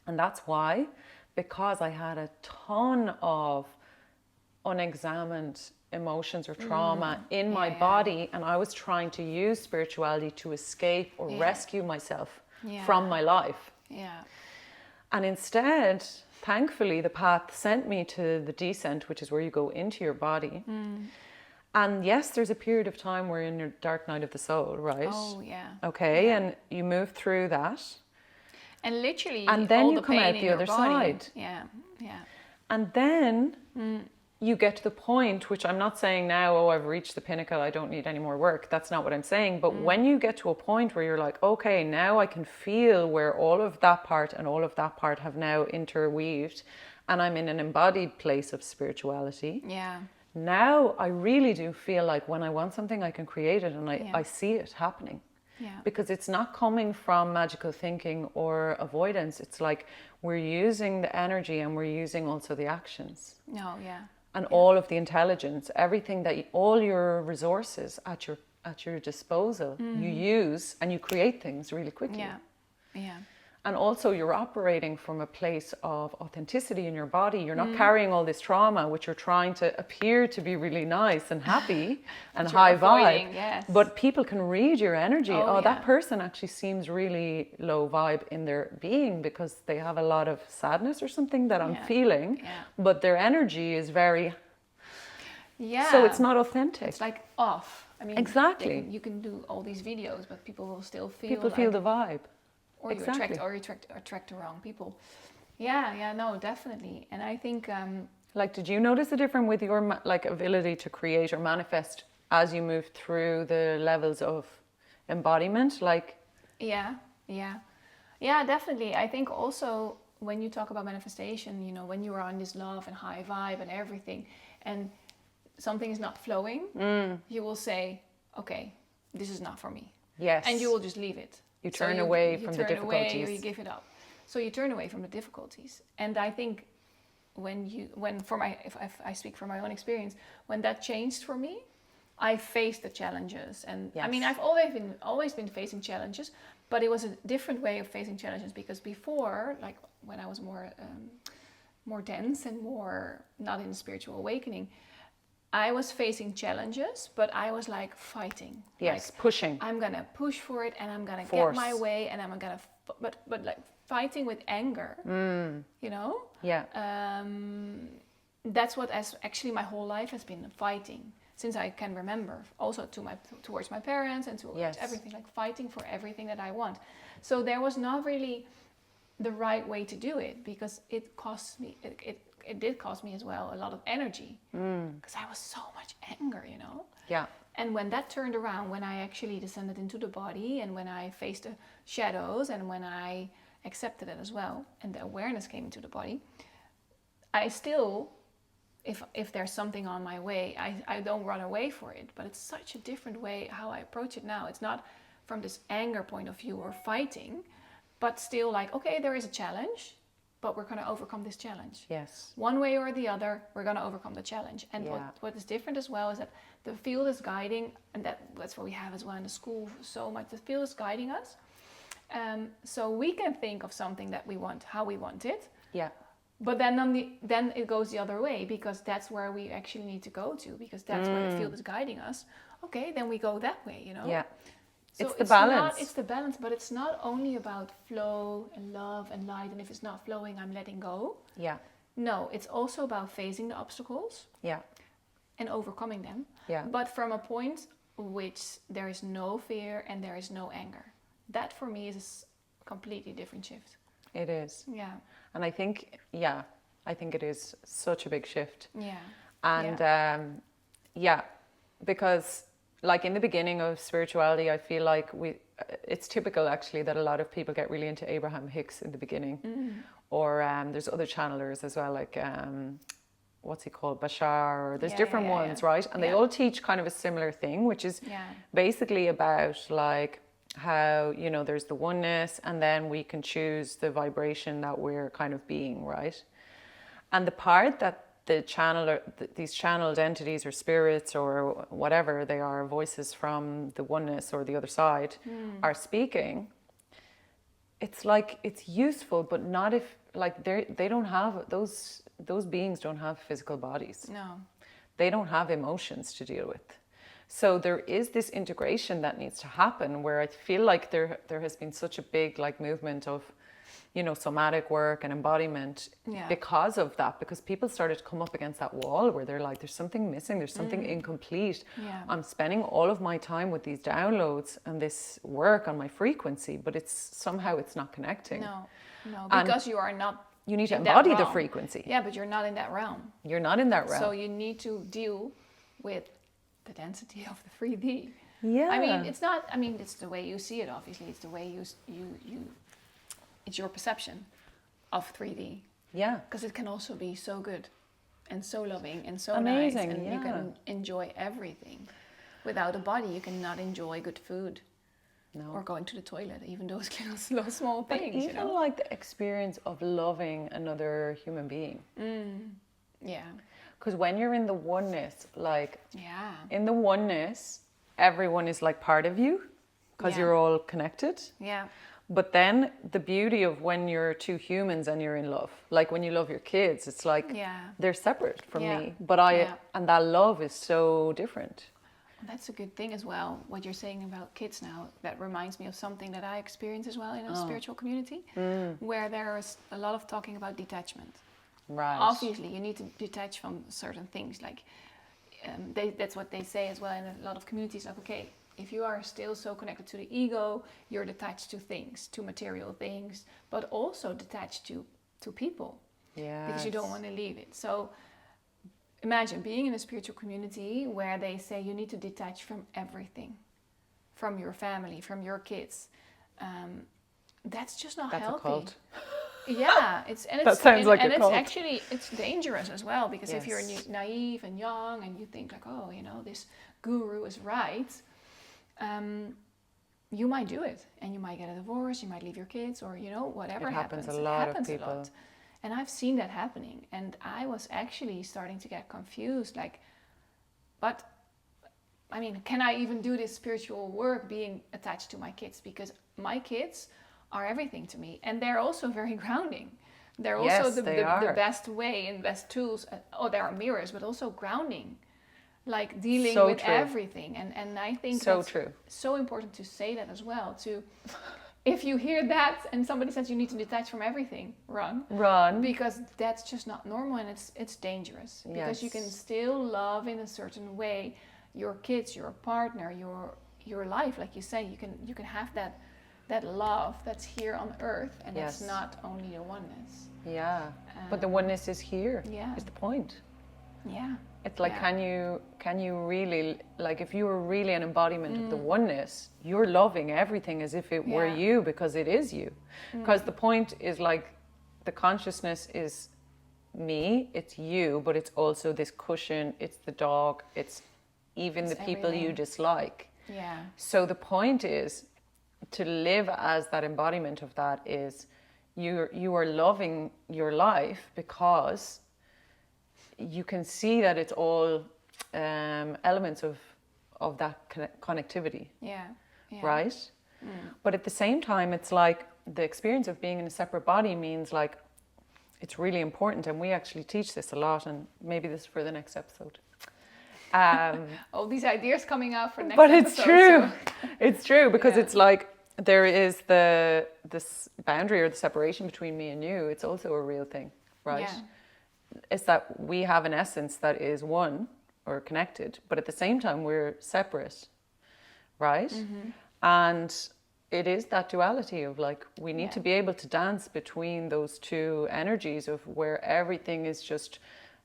And that's why, because I had a ton of unexamined emotions or trauma in my body, and I was trying to use spirituality to escape or rescue myself from my life. Yeah. And instead, thankfully, the path sent me to the descent, which is where you go into your body. And yes, there's a period of time where you're in your dark night of the soul, right? Oh, yeah. Okay, and you move through that. And literally, and then all you the come pain out in the your other body. side. Yeah, yeah. And then you get to the point, which I'm not saying now, oh, I've reached the pinnacle, I don't need any more work. That's not what I'm saying. But when you get to a point where you're like, okay, now I can feel where all of that part and all of that part have now interweaved, and I'm in an embodied place of spirituality. Yeah. Now I really do feel like when I want something, I can create it, and I see it happening. Yeah. Because it's not coming from magical thinking or avoidance. It's like we're using the energy and we're using also the actions. No, yeah. And all of the intelligence, everything that all your resources at your disposal, you use and you create things really quickly. Yeah. Yeah. And also you're operating from a place of authenticity in your body. You're not carrying all this trauma, which you're trying to appear to be really nice and happy and high vibe. Yes. But people can read your energy. Oh, That person actually seems really low vibe in their being because they have a lot of sadness or something that I'm feeling. Yeah. But their energy is very... Yeah. So it's not authentic. It's like off. I mean, Exactly. you can do all these videos, but people will still feel People feel the vibe. Or you attract the wrong people. Yeah, no, definitely. And I think Like, did you notice a difference with your ability to create or manifest as you moved through the levels of embodiment? Like, yeah, definitely. I think also when you talk about manifestation, you know, when you are on this love and high vibe and everything, and something is not flowing, you will say, okay, this is not for me. yes, And you will just leave it. You turn away from the turn away difficulties. or you give it up. So you turn away from the difficulties. And I think if I speak from my own experience, when that changed for me, I faced the challenges. And I mean, I've always been facing challenges, but it was a different way of facing challenges, because before, like when I was more dense and more not in spiritual awakening, I was facing challenges, but I was like fighting. Yes, like, pushing. I'm gonna push for it, and I'm gonna Force. get my way, and I'm gonna, but like fighting with anger, you know. Yeah. That's what actually my whole life has been, fighting since I can remember. Also towards my parents and towards everything, like fighting for everything that I want. So there was not really the right way to do it, because it cost me. It did cost me as well a lot of energy, because I was so much anger, you know. Yeah. And when that turned around, when I actually descended into the body, and when I faced the shadows, and when I accepted it as well, and the awareness came into the body, I still if there's something on my way, I don't run away for it. But it's such a different way how I approach it now. It's not from this anger point of view or fighting, but still like, okay, there is a challenge, but we're going to overcome this challenge. Yes. One way or the other, we're going to overcome the challenge. And what is different as well is that the field is guiding, and that's what we have as well in the school so much. The field is guiding us. So we can think of something that we want, how we want it. Yeah. But then it goes the other way, because that's where we actually need to go to, because that's where the field is guiding us. Okay, then we go that way, you know? Yeah. So it's the balance. It's the balance, but it's not only about flow and love and light, and if it's not flowing, I'm letting go. Yeah. No, it's also about facing the obstacles. Yeah. And overcoming them. Yeah. But from a point which there is no fear and there is no anger. That for me is a completely different shift. It is. Yeah. And I think it is such a big shift. Yeah. And because like in the beginning of spirituality, I feel like it's typical actually that a lot of people get really into Abraham Hicks in the beginning. Or there's other channelers as well, like what's he called, Bashar, or there's different ones, right? And they all teach kind of a similar thing, which is basically about like how, you know, there's the oneness, and then we can choose the vibration that we're kind of being, right? And the part that the channeler, these channeled entities or spirits or whatever they are, voices from the oneness or the other side are speaking, it's like it's useful, but not if like they don't have those beings don't have physical bodies. No. They don't have emotions to deal with. So there is this integration that needs to happen, where I feel like there has been such a big like movement of, you know, somatic work and embodiment because of that, because people started to come up against that wall where they're like, there's something missing, there's something incomplete. I'm spending all of my time with these downloads and this work on my frequency, but it's not connecting. No, because you are not. You need to embody the frequency. Yeah, but you're not in that realm. You're not in that realm. So you need to deal with the density of the 3D. Yeah. I mean, it's not. I mean, it's the way you see it. Obviously, it's the way you. It's your perception of 3D. Yeah. Because it can also be so good, and so loving, and so amazing, nice, and you can enjoy everything. Without a body, you cannot enjoy good food. No. Or going to the toilet, even those small things. But even, you know? Like the experience of loving another human being. Yeah. Because when you're in the oneness, like in the oneness, everyone is like part of you, because you're all connected. Yeah. But then the beauty of when you're two humans and you're in love, like when you love your kids, it's like they're separate from me. But and that love is so different. That's a good thing as well, what you're saying about kids now. That reminds me of something that I experienced as well in a spiritual community, where there is a lot of talking about detachment. Right. Obviously, you need to detach from certain things. Like that's what they say as well in a lot of communities. Like, okay, if you are still so connected to the ego, you're detached to things, to material things, but also detached to people. Yeah. Because you don't want to leave it. So imagine being in a spiritual community where they say you need to detach from everything, from your family, from your kids. That's just not healthy. That's a cult. Yeah, that sounds like a cult. It's dangerous as well, because if you're naive and young and you think like, oh, you know, this guru is right, you might do it, and you might get a divorce, you might leave your kids, or you know, whatever happens. It happens a lot. And I've seen that happening, and I was actually starting to get confused, like, but I mean, can I even do this spiritual work being attached to my kids? Because my kids are everything to me, and they're also very grounding. They're also the best way and best tools. There are mirrors, but also grounding, like dealing with everything. And I think that's so important to say that as well. If you hear that and somebody says you need to detach from everything, run. Because that's just not normal, and it's dangerous. Because you can still love in a certain way your kids, your partner, your life. Like you say, you can have that love that's here on earth, and it's not only a oneness. Yeah. But the oneness is here. Yeah. Is the point. Yeah. It's like, can you really, like, if you were really an embodiment of the oneness, you're loving everything as if it were you, because it is you. Because the point is, like, the consciousness is me, it's you, but it's also this cushion, it's the dog, it's even the people you dislike. Yeah. So the point is to live as that embodiment of that is you are loving your life because you can see that it's all elements of that connectivity. Yeah. Yeah. Right? But at the same time, it's like the experience of being in a separate body means like it's really important, and we actually teach this a lot, and maybe this is for the next episode. All these ideas coming out for next but episode. It's true. So. It's true because it's like there is this boundary or the separation between me and you. It's also a real thing, right? Yeah. It's that we have an essence that is one or connected, but at the same time we're separate, right? Mm-hmm. And it is that duality of like we need to be able to dance between those two energies of where everything is just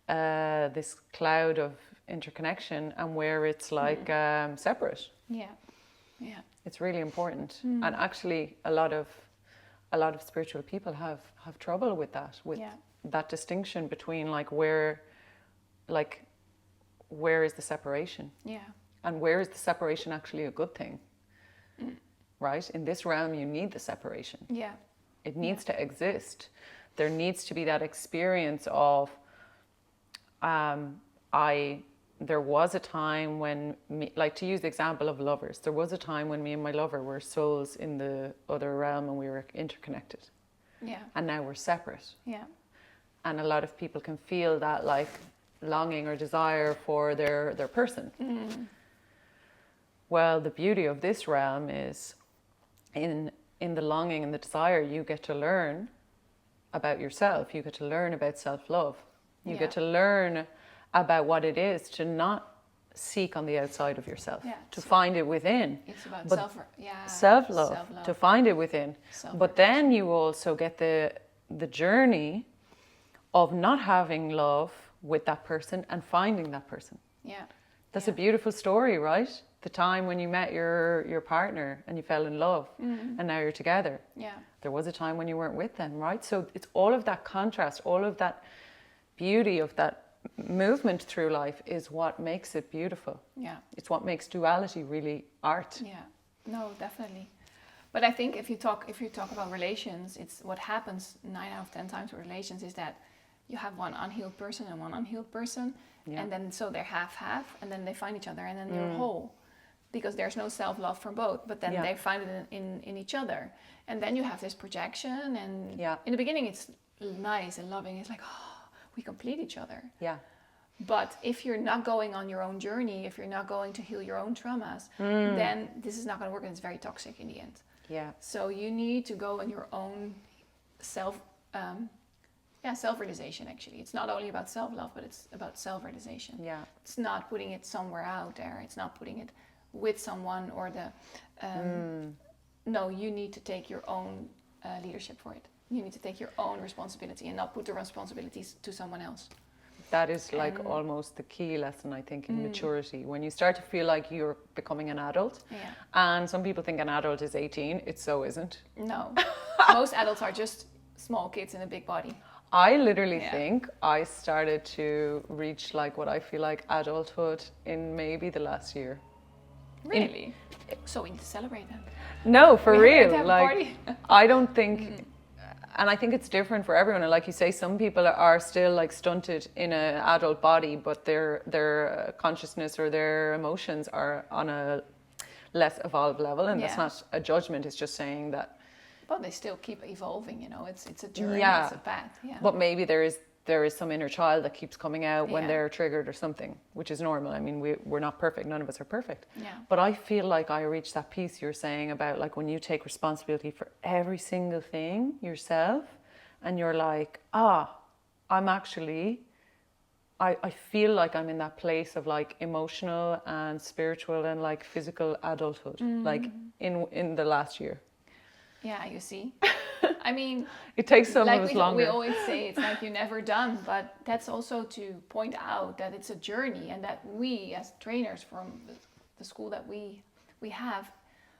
this cloud of interconnection and where it's like separate. Yeah. Yeah. It's really important. And actually a lot of spiritual people have trouble with that, with that distinction between like where is the separation? Yeah. And where is the separation actually a good thing? Right? In this realm, you need the separation. Yeah. It needs to exist. There needs to be that experience of, there was a time when, like to use the example of lovers, there was a time when me and my lover were souls in the other realm and we were interconnected. Yeah. And now we're separate. Yeah. And a lot of people can feel that like longing or desire for their person. Well, the beauty of this realm is in the longing and the desire, you get to learn about yourself. You get to learn about self-love. You get to learn about what it is to not seek on the outside of yourself, to find it within. It's about self-love, to find it within. But then you also get the journey of not having love with that person and finding that person. Yeah. That's a beautiful story, right? The time when you met your partner and you fell in love and now you're together. Yeah. There was a time when you weren't with them, right? So it's all of that contrast, all of that beauty of that movement through life is what makes it beautiful. Yeah. It's what makes duality really art. Yeah. No, definitely. But I think if you talk about relations, it's what happens 9 out of 10 times with relations is that you have one unhealed person and one unhealed person, and then so they're half, and then they find each other, and then they're whole, because there's no self-love from both. But then they find it in each other, and then you have this projection, and in the beginning it's nice and loving. It's like, oh, we complete each other. Yeah. But if you're not going on your own journey, if you're not going to heal your own traumas, then this is not going to work, and it's very toxic in the end. Yeah. So you need to go on your own self-realization. Actually, it's not only about self-love, but it's about self-realization. Yeah. It's not putting it somewhere out there. It's not putting it with someone or no, you need to take your own leadership for it. You need to take your own responsibility and not put the responsibilities to someone else. That is like almost the key lesson, I think, in maturity. When you start to feel like you're becoming an adult, and some people think an adult is 18, it so isn't. No. Most adults are just small kids in a big body. I literally think I started to reach like what I feel like adulthood in maybe the last year. Really? So we need to celebrate that. No, for real. Have like, a party. I don't think... And I think it's different for everyone. And like you say, some people are still like stunted in an adult body, but their consciousness or their emotions are on a less evolved level. And that's not a judgment. It's just saying that. But they still keep evolving, you know. It's a journey, it's a path. Yeah. But maybe there is some inner child that keeps coming out when they're triggered or something, which is normal. I mean, we're not perfect. None of us are perfect. Yeah. But I feel like I reached that piece you're saying about like when you take responsibility for every single thing yourself and you're like, I'm actually, I feel like I'm in that place of like emotional and spiritual and like physical adulthood, like in the last year. Yeah, you see. I mean, it takes some of us longer. We always say it's like you're never done, but that's also to point out that it's a journey and that we as trainers from the school that we have,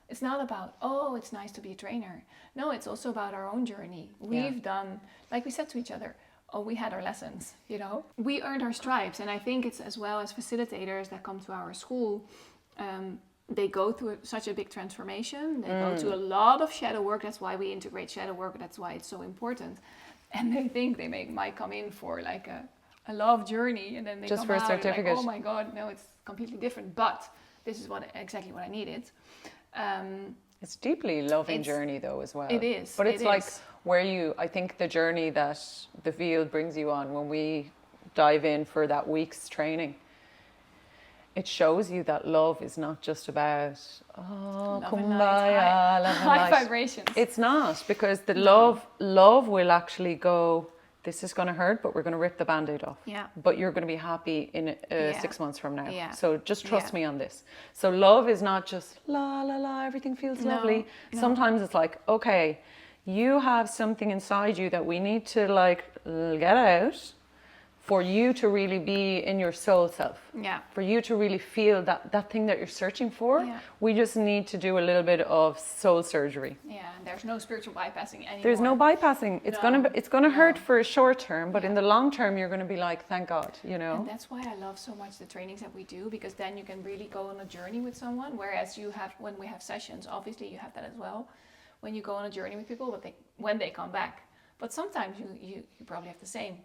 it's not about, oh, it's nice to be a trainer. No, it's also about our own journey. We've done, like we said to each other, oh, we had our lessons, you know. We earned our stripes. And I think it's as well as facilitators that come to our school, they go through such a big transformation. They go to a lot of shadow work. That's why we integrate shadow work. That's why it's so important. And they think they might come in for like a love journey, and then they just come for a out certificate. like, oh my God, no, it's completely different. But this is exactly what I needed. It's deeply loving journey though as well. It is. But it's like I think the journey that the field brings you on when we dive in for that week's training, it shows you that love is not just about, kumbaya, love and high light. vibrations. It's not, because the love will actually go, this is going to hurt, but we're going to rip the Band-Aid off. Yeah. But you're going to be happy in 6 months from now. Yeah. So just trust me on this. So love is not just la la la, everything feels lovely. No. Sometimes it's like, okay, you have something inside you that we need to like get out for you to really be in your soul self. Yeah. For you to really feel that thing that you're searching for. Yeah. We just need to do a little bit of soul surgery. Yeah, and there's no spiritual bypassing anymore. There's no bypassing. It's gonna hurt for a short term, but in the long term, you're gonna be like, thank God, you know. And that's why I love so much the trainings that we do, because then you can really go on a journey with someone. Whereas when we have sessions, obviously you have that as well. When you go on a journey with people, when they come back. But sometimes you probably have the same.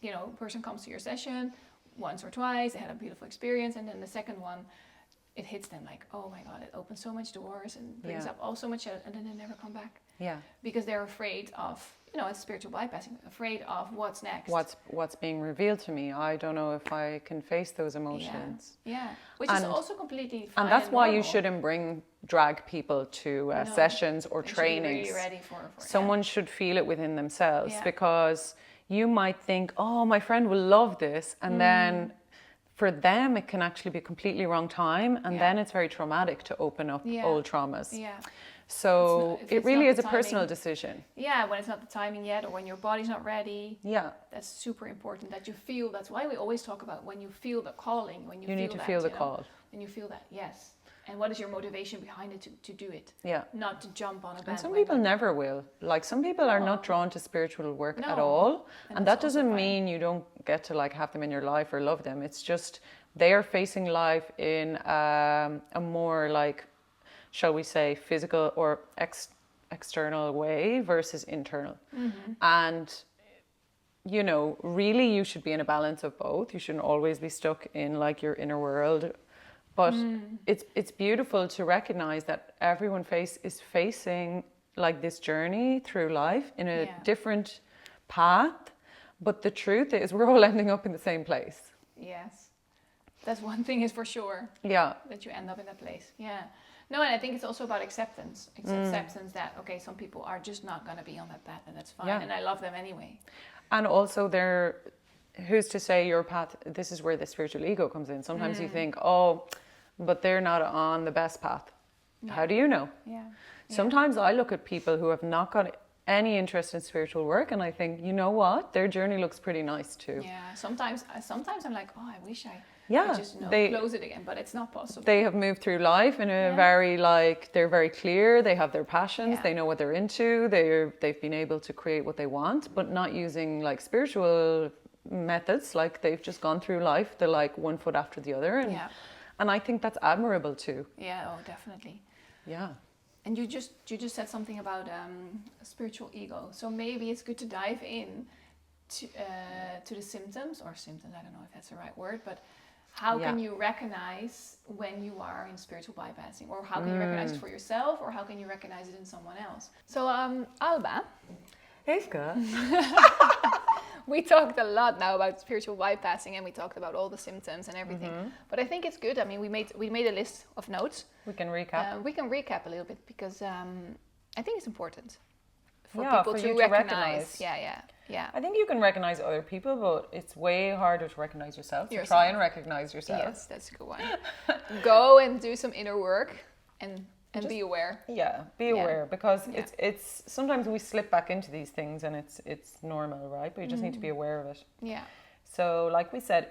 You know, a person comes to your session once or twice, they had a beautiful experience, and then the second one, it hits them like, oh my God, it opens so much doors and brings up all so much, and then they never come back. Yeah. Because they're afraid of, you know, it's spiritual bypassing, afraid of what's next. What's being revealed to me. I don't know if I can face those emotions. Yeah. Which is also completely fine. And that's why you shouldn't drag people to sessions or they trainings. Should be really ready for Someone should feel it within themselves, because you might think, oh, my friend will love this. And then for them, it can actually be a completely wrong time. And then it's very traumatic to open up old traumas. Yeah. So it really is a personal decision. Yeah, when it's not the timing yet, or when your body's not ready. Yeah. That's super important that you feel. That's why we always talk about when you feel the calling, when you need to feel the call. When you feel that, yes. And what is your motivation behind it to do it? Yeah. Not to jump on a bandwagon. And some people never will. Like some people are not drawn to spiritual work at all. And that doesn't mean you don't get to like have them in your life or love them. It's just they are facing life in a more like, shall we say, physical or external way versus internal. And, you know, really you should be in a balance of both. You shouldn't always be stuck in like your inner world. But it's beautiful to recognize that everyone is facing like this journey through life in a different path. But the truth is we're all ending up in the same place. Yes. That's one thing is for sure. Yeah. That you end up in that place. Yeah. No, and I think it's also about acceptance. It's acceptance that, okay, some people are just not going to be on that path, and that's fine. Yeah. And I love them anyway. And also who's to say your path, this is where the spiritual ego comes in. Sometimes you think, oh, but they're not on the best path. Yeah. How do you know? Yeah. Sometimes I look at people who have not got any interest in spiritual work and I think, you know what? Their journey looks pretty nice too. Yeah. Sometimes I'm like, oh, I wish I could just close it again, but it's not possible. They have moved through life in a very they're very clear. They have their passions. They know what they're into. They've been able to create what they want, but not using like spiritual methods. Like they've just gone through life. They're like one foot after the other. And I think that's admirable too. Yeah, oh, definitely. Yeah. And you just said something about spiritual ego. So maybe it's good to dive in to the symptoms. I don't know if that's the right word, but how can you recognize when you are in spiritual bypassing, or how can you recognize it for yourself, or how can you recognize it in someone else? So Alba, Eefke. We talked a lot now about spiritual bypassing, and we talked about all the symptoms and everything. But I think it's good. I mean, we made a list of notes. We can recap. We can recap a little bit because I think it's important for people to recognize. Yeah. I think you can recognize other people, but it's way harder to recognize yourself. So try and recognize yourself. Yes, that's a good one. Go and do some inner work and be aware. Yeah, be aware, because it's sometimes we slip back into these things and it's normal, right? But you just need to be aware of it. Yeah. So like we said,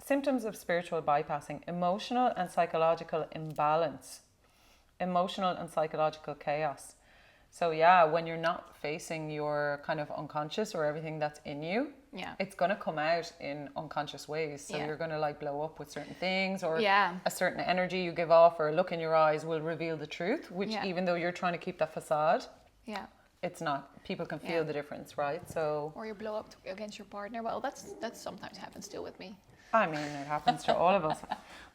symptoms of spiritual bypassing, emotional and psychological imbalance, emotional and psychological chaos. So yeah, when you're not facing your kind of unconscious or everything that's in you, it's going to come out in unconscious ways. So you're going to like blow up with certain things, or a certain energy you give off or a look in your eyes will reveal the truth, which even though you're trying to keep that facade, it's not. People can feel the difference, right? So, or you blow up against your partner. Well, that's sometimes happens still with me. I mean, it happens to all of us.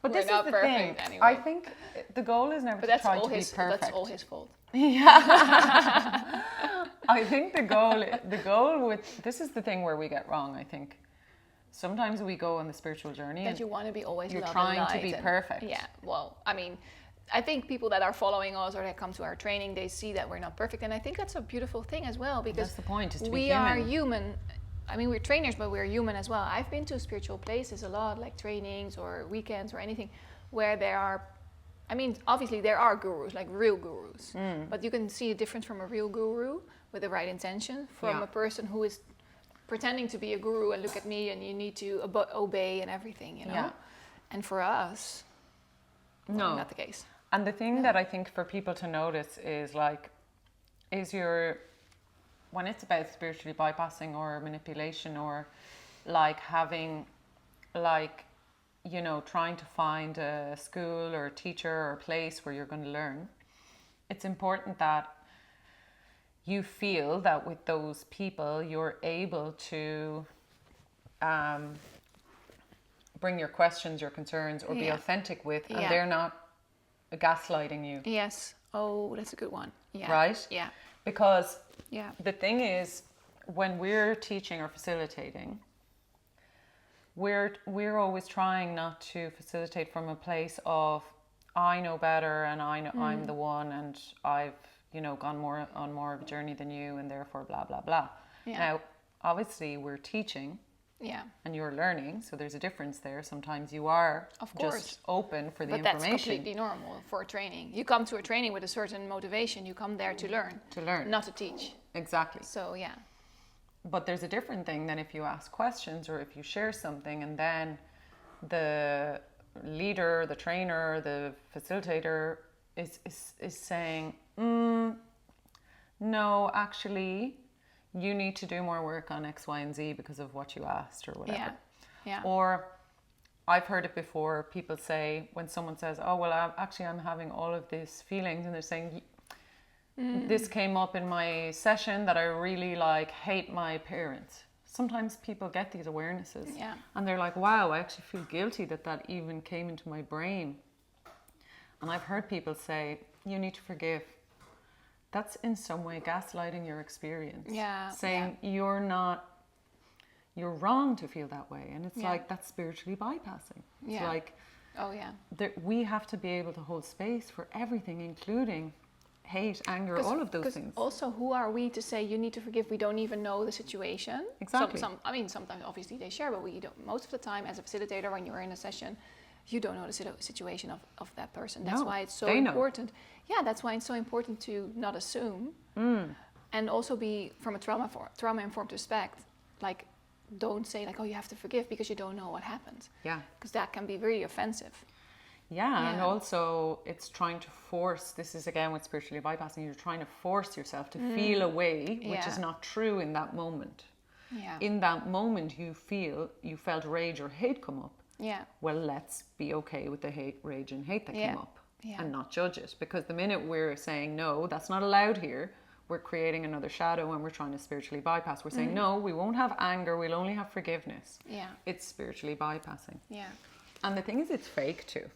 But We're this not is the perfect thing. anyway. I think the goal is never to try to be perfect. That's all his fault. Yeah. I think the goal with this is the thing where we get wrong. I think sometimes we go on the spiritual journey that you want to be always you're love trying and to light be and, perfect. Yeah. Well, I mean, I think people that are following us or that come to our training, they see that we're not perfect, and I think that's a beautiful thing as well, because that's the point. Is to we be human. are human. I mean, we're trainers, but we're human as well. I've been to spiritual places a lot, like trainings or weekends or anything, where there are, I mean, obviously there are gurus, like real gurus, but you can see a difference from a real guru with the right intention from a person who is pretending to be a guru and look at me and you need to obey and everything, you know? Yeah. And for us, no, not the case. And the thing that I think for people to notice is like, when it's about spiritually bypassing or manipulation or like having like, you know, trying to find a school or a teacher or a place where you're going to learn, it's important that you feel that with those people you're able to bring your questions, your concerns, or be authentic with, and they're not gaslighting you. Yes. Oh, that's a good one. Yeah. Right? Yeah. Because the thing is, when we're teaching or facilitating, we're always trying not to facilitate from a place of I know better and I know I'm the one and I've, you know, gone more of a journey than you and therefore blah blah blah. Yeah. Now, obviously we're teaching and you're learning, so there's a difference there. Sometimes you are just open for the information. But that's completely normal for a training. You come to a training with a certain motivation. You come there to learn. Not to teach. Exactly. So, yeah. But there's a different thing than if you ask questions or if you share something and then the leader, the trainer, the facilitator is saying, no, actually, you need to do more work on X, Y, and Z because of what you asked or whatever. Yeah. Or I've heard it before, people say, when someone says, oh, well, I'm having all of these feelings, and they're saying, this came up in my session that I really hate my parents. Sometimes people get these awarenesses and they're like, wow, I actually feel guilty that even came into my brain. And I've heard people say, you need to forgive. That's in some way gaslighting your experience. Saying you're wrong to feel that way. And it's like, that's spiritually bypassing. It's like, we have to be able to hold space for everything, including hate, anger, all of those things. Also, who are we to say you need to forgive? We don't even know the situation. Exactly. Sometimes obviously they share, but we don't. Most of the time, as a facilitator, when you're in a session, you don't know the situation of that person. That's why it's so important. Yeah, that's why it's so important to not assume, and also be from a trauma-informed respect. Like, don't say oh, you have to forgive because you don't know what happened. Yeah. Because that can be really offensive. Yeah, and also it's trying to force, this is again with spiritually bypassing, you're trying to force yourself to feel a way which is not true in that moment. Yeah. In that moment you felt rage or hate come up. Yeah. Well, let's be okay with the hate, rage and hate that came up and not judge it. Because the minute we're saying, no, that's not allowed here, we're creating another shadow and we're trying to spiritually bypass. We're saying, no, we won't have anger, we'll only have forgiveness. Yeah. It's spiritually bypassing. Yeah. And the thing is, it's fake too.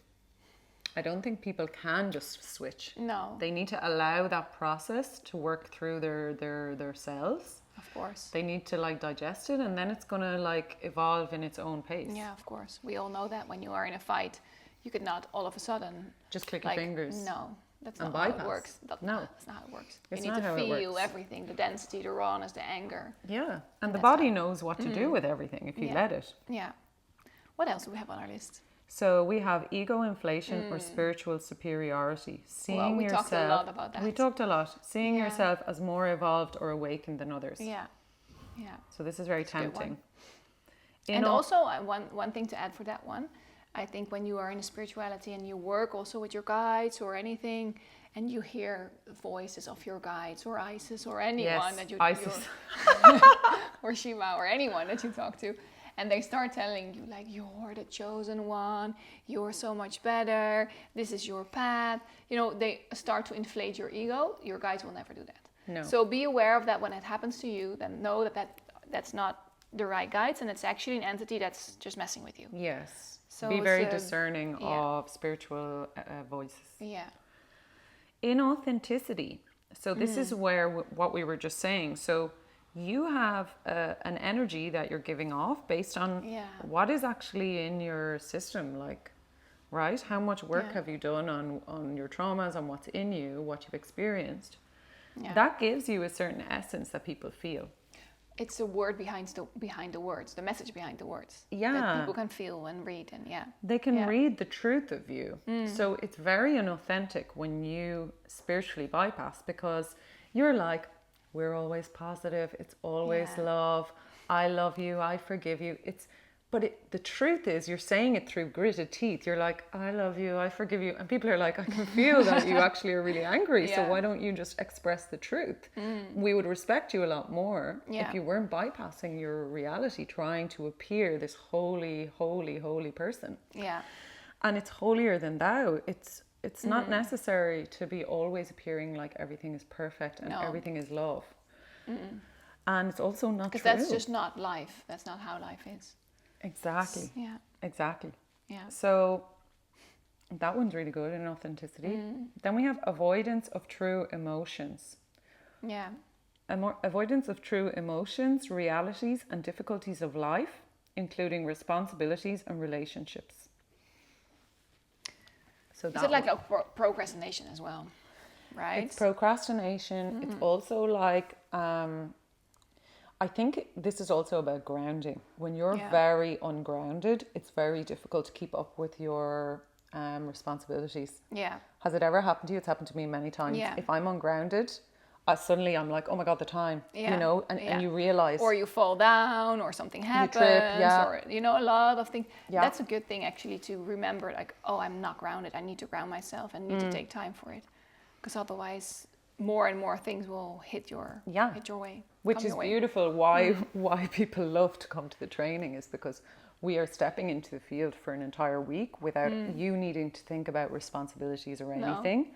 I don't think people can just switch. No. They need to allow that process to work through their cells. Of course. They need to digest it, and then it's going to evolve in its own pace. Yeah, of course. We all know that when you are in a fight, you could not all of a sudden just click your fingers. No, that's not how it works. That's not how it works. You need to feel everything, the density, the rawness, the anger. Yeah, and the body knows what to do with everything if you let it. Yeah. What else do we have on our list? So we have ego inflation or spiritual superiority. Seeing we yourself. Talked a lot about that. We talked a lot. Seeing yourself as more evolved or awakened than others. Yeah. Yeah. So this is very tempting. And also one thing to add for that one, I think when you are in spirituality and you work also with your guides or anything, and you hear voices of your guides or Isis or anyone that Isis. or Shiva or anyone that you talk to, and they start telling you like, you're the chosen one, you're so much better, this is your path. You know, they start to inflate your ego. Your guides will never do that. No. So be aware of that when it happens to you. Then know that's not the right guides, and it's actually an entity that's just messing with you. Yes. So be very discerning of spiritual voices. Yeah. Inauthenticity. So this is where what we were just saying. So you have an energy that you're giving off based on what is actually in your system, like, right? How much work have you done on your traumas, on what's in you, what you've experienced? Yeah. That gives you a certain essence that people feel. It's the word behind the words, the message behind the words. Yeah. That people can feel and read, and they can read the truth of you. So it's very inauthentic when you spiritually bypass, because you're like, we're always positive, it's always love, I love you, I forgive you. The truth is, you're saying it through gritted teeth. You're like, I love you, I forgive you. And people are like, I can feel that you actually are really angry. So why don't you just express the truth? We would respect you a lot more if you weren't bypassing your reality, trying to appear this holy, holy, holy person. Yeah. And it's holier than thou. It's not necessary to be always appearing like everything is perfect and everything is love. And it's also not true. Because that's just not life. That's not how life is. Exactly. Yeah. Exactly. Yeah. So that one's really good in authenticity. Then we have avoidance of true emotions. Yeah. Avoidance of true emotions, realities, and difficulties of life, including responsibilities and relationships. So is it like a procrastination as well, right? It's procrastination. It's also like I think this is also about grounding. When you're very ungrounded, it's very difficult to keep up with your responsibilities. Yeah. Has it ever happened to you? It's happened to me many times. Yeah. If I'm ungrounded, suddenly I'm like, oh my God, the time, you know, and you realize. Or you fall down, or something happens, or, you know, a lot of things. Yeah. That's a good thing actually to remember, like, oh, I'm not grounded. I need to ground myself and need to take time for it. Because otherwise more and more things will hit your way. Which is beautiful. Why people love to come to the training is because we are stepping into the field for an entire week without you needing to think about responsibilities or anything. No.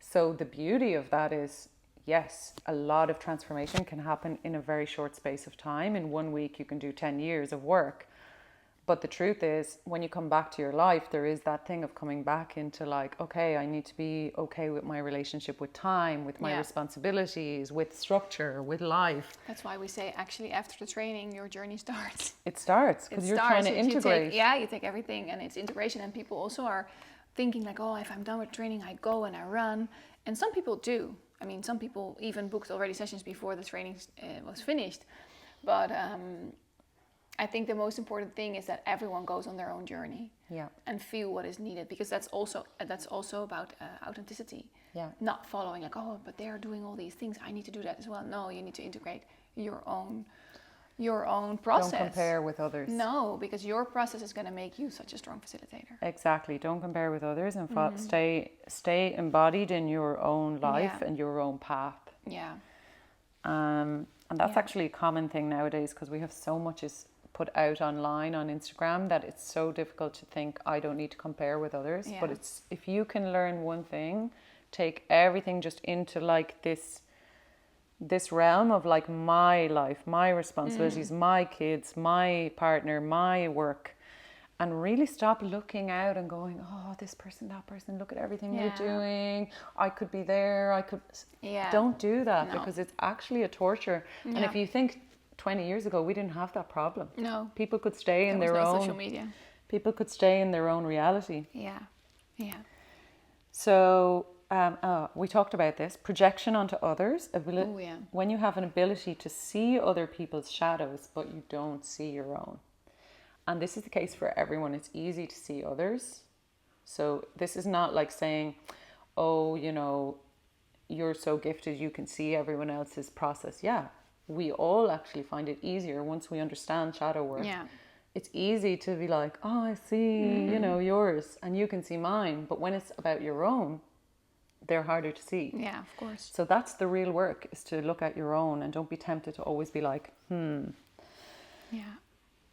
So the beauty of that is, yes, a lot of transformation can happen in a very short space of time. In 1 week, you can do 10 years of work. But the truth is, when you come back to your life, there is that thing of coming back into like, okay, I need to be okay with my relationship with time, with my responsibilities, with structure, with life. That's why we say, actually, after the training, your journey starts. It starts, because you're trying to integrate. You take everything, and it's integration. And people also are thinking like, oh, if I'm done with training, I go and I run. And some people do. I mean, some people even booked already sessions before the training was finished. But I think the most important thing is that everyone goes on their own journey and feel what is needed, because that's also about authenticity. Yeah. Not following like, oh, but they're doing all these things, I need to do that as well. No, you need to integrate your own process. Don't compare with others. No, because your process is going to make you such a strong facilitator. Exactly. Don't compare with others, and stay embodied in your own life and your own path. Yeah. And that's actually a common thing nowadays, because we have so much is put out online on Instagram that it's so difficult to think, I don't need to compare with others. But it's, if you can learn one thing, take everything just into like this realm of like my life, my responsibilities, my kids, my partner, my work, and really stop looking out and going, oh, this person, that person, look at everything you're doing, I could be there, don't do that, because it's actually a torture. And if you think 20 years ago, we didn't have that problem. No. People could stay in their own social media. People could stay in their own reality. Yeah. Yeah. So we talked about this, projection onto others. When you have an ability to see other people's shadows, but you don't see your own. And this is the case for everyone. It's easy to see others. So this is not like saying, oh, you know, you're so gifted, you can see everyone else's process. Yeah. We all actually find it easier once we understand shadow work. Yeah. It's easy to be like, oh, I see, you know, yours, and you can see mine. But when it's about your own, they're harder to see. Yeah, of course. So that's the real work, is to look at your own and don't be tempted to always be like, Yeah.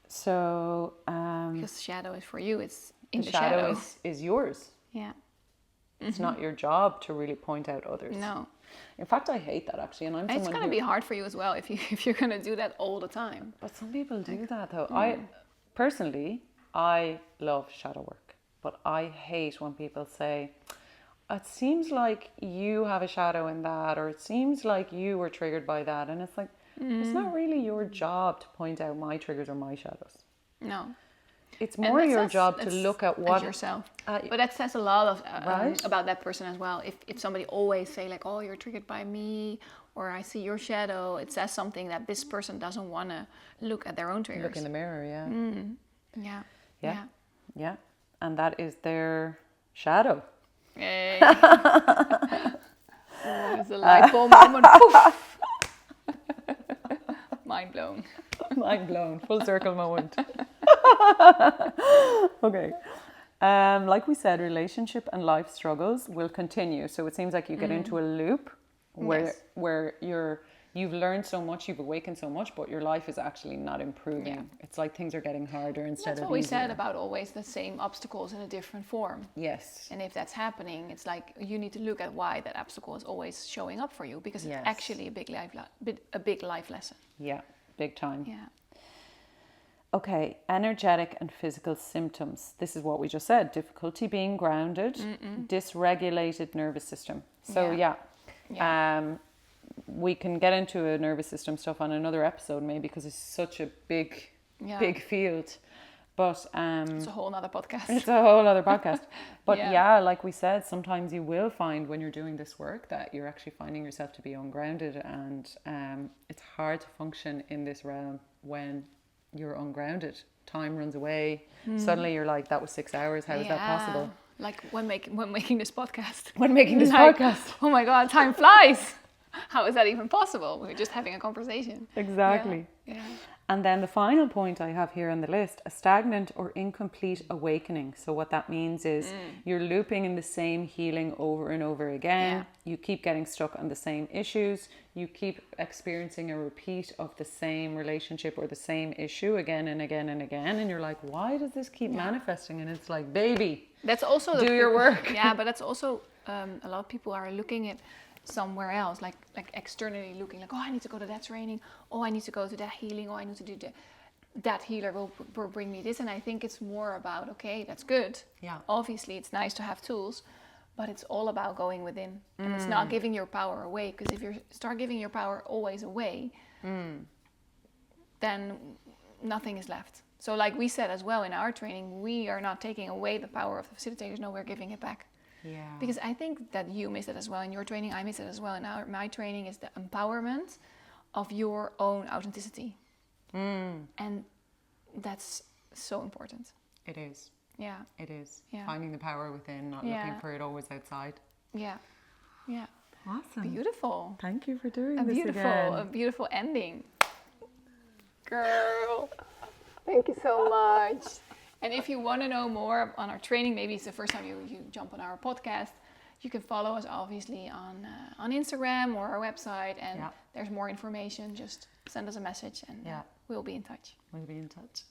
So Because shadow is for you, it's in the shadow is yours. Yeah. It's not your job to really point out others. No. In fact, I hate that actually, and It's going to be hard for you as well if you're going to do that all the time. But some people do that though. I personally, I love shadow work, but I hate when people say, "It seems like you have a shadow in that," or "It seems like you were triggered by that," and it's like, it's not really your job to point out my triggers or my shadows. No. It's more your job to look at what yourself. But that says a lot of right? about that person as well. If somebody always say like, "Oh, you're triggered by me," or "I see your shadow," it says something that this person doesn't want to look at their own triggers. Look in the mirror, yeah. Yeah. Yeah. Yeah. And that is their shadow. Hey. It's a light bulb moment. Poof. Mind blown. Mind blown. Full circle moment. Okay. Like we said, relationship and life struggles will continue. So it seems like you get into a loop where you've learned so much, you've awakened so much, but your life is actually not improving. Yeah. It's like things are getting harder instead of easier. That's what we said about always the same obstacles in a different form. Yes. And if that's happening, it's like you need to look at why that obstacle is always showing up for you, because it's actually a big life lesson. Yeah, big time. Yeah. Okay, energetic and physical symptoms. This is what we just said. Difficulty being grounded, dysregulated nervous system. So we can get into a nervous system stuff on another episode maybe, because it's such a big field. But it's a whole other podcast. It's a whole other podcast. But like we said, sometimes you will find when you're doing this work that you're actually finding yourself to be ungrounded, and it's hard to function in this realm when you're ungrounded. Time runs away. Suddenly you're like, that was 6 hours. How is that possible? Like when making this podcast. When making this podcast. Oh my God, time flies. How is that even possible? We're just having a conversation. Exactly. Yeah. And then the final point I have here on the list, a stagnant or incomplete awakening. So what that means is you're looping in the same healing over and over again. Yeah. You keep getting stuck on the same issues. You keep experiencing a repeat of the same relationship or the same issue again and again and again. And you're like, why does this keep manifesting? And it's like, baby, that's also do your work. Yeah, but that's also, a lot of people are looking at somewhere else, like externally looking, like, oh, I need to go to that training, oh, I need to go to that healing, oh, I need to do that healer will bring me this. And I think it's more about, okay, that's good. Yeah. Obviously, it's nice to have tools, but it's all about going within. And it's not giving your power away, because if you start giving your power always away, then nothing is left. So like we said as well in our training, we are not taking away the power of the facilitators, no, we're giving it back. Yeah. Because I think that you miss it as well in your training. I miss it as well in my training, is the empowerment of your own authenticity. And that's so important. It is. Yeah. It is. Yeah. Finding the power within, not looking for it always outside. Yeah. Yeah. Awesome. Beautiful. Thank you for doing this again. A beautiful ending. Girl. Thank you so much. And if you want to know more on our training, maybe it's the first time you jump on our podcast, you can follow us obviously on Instagram or our website, and there's more information. Just send us a message and we'll be in touch. We'll be in touch.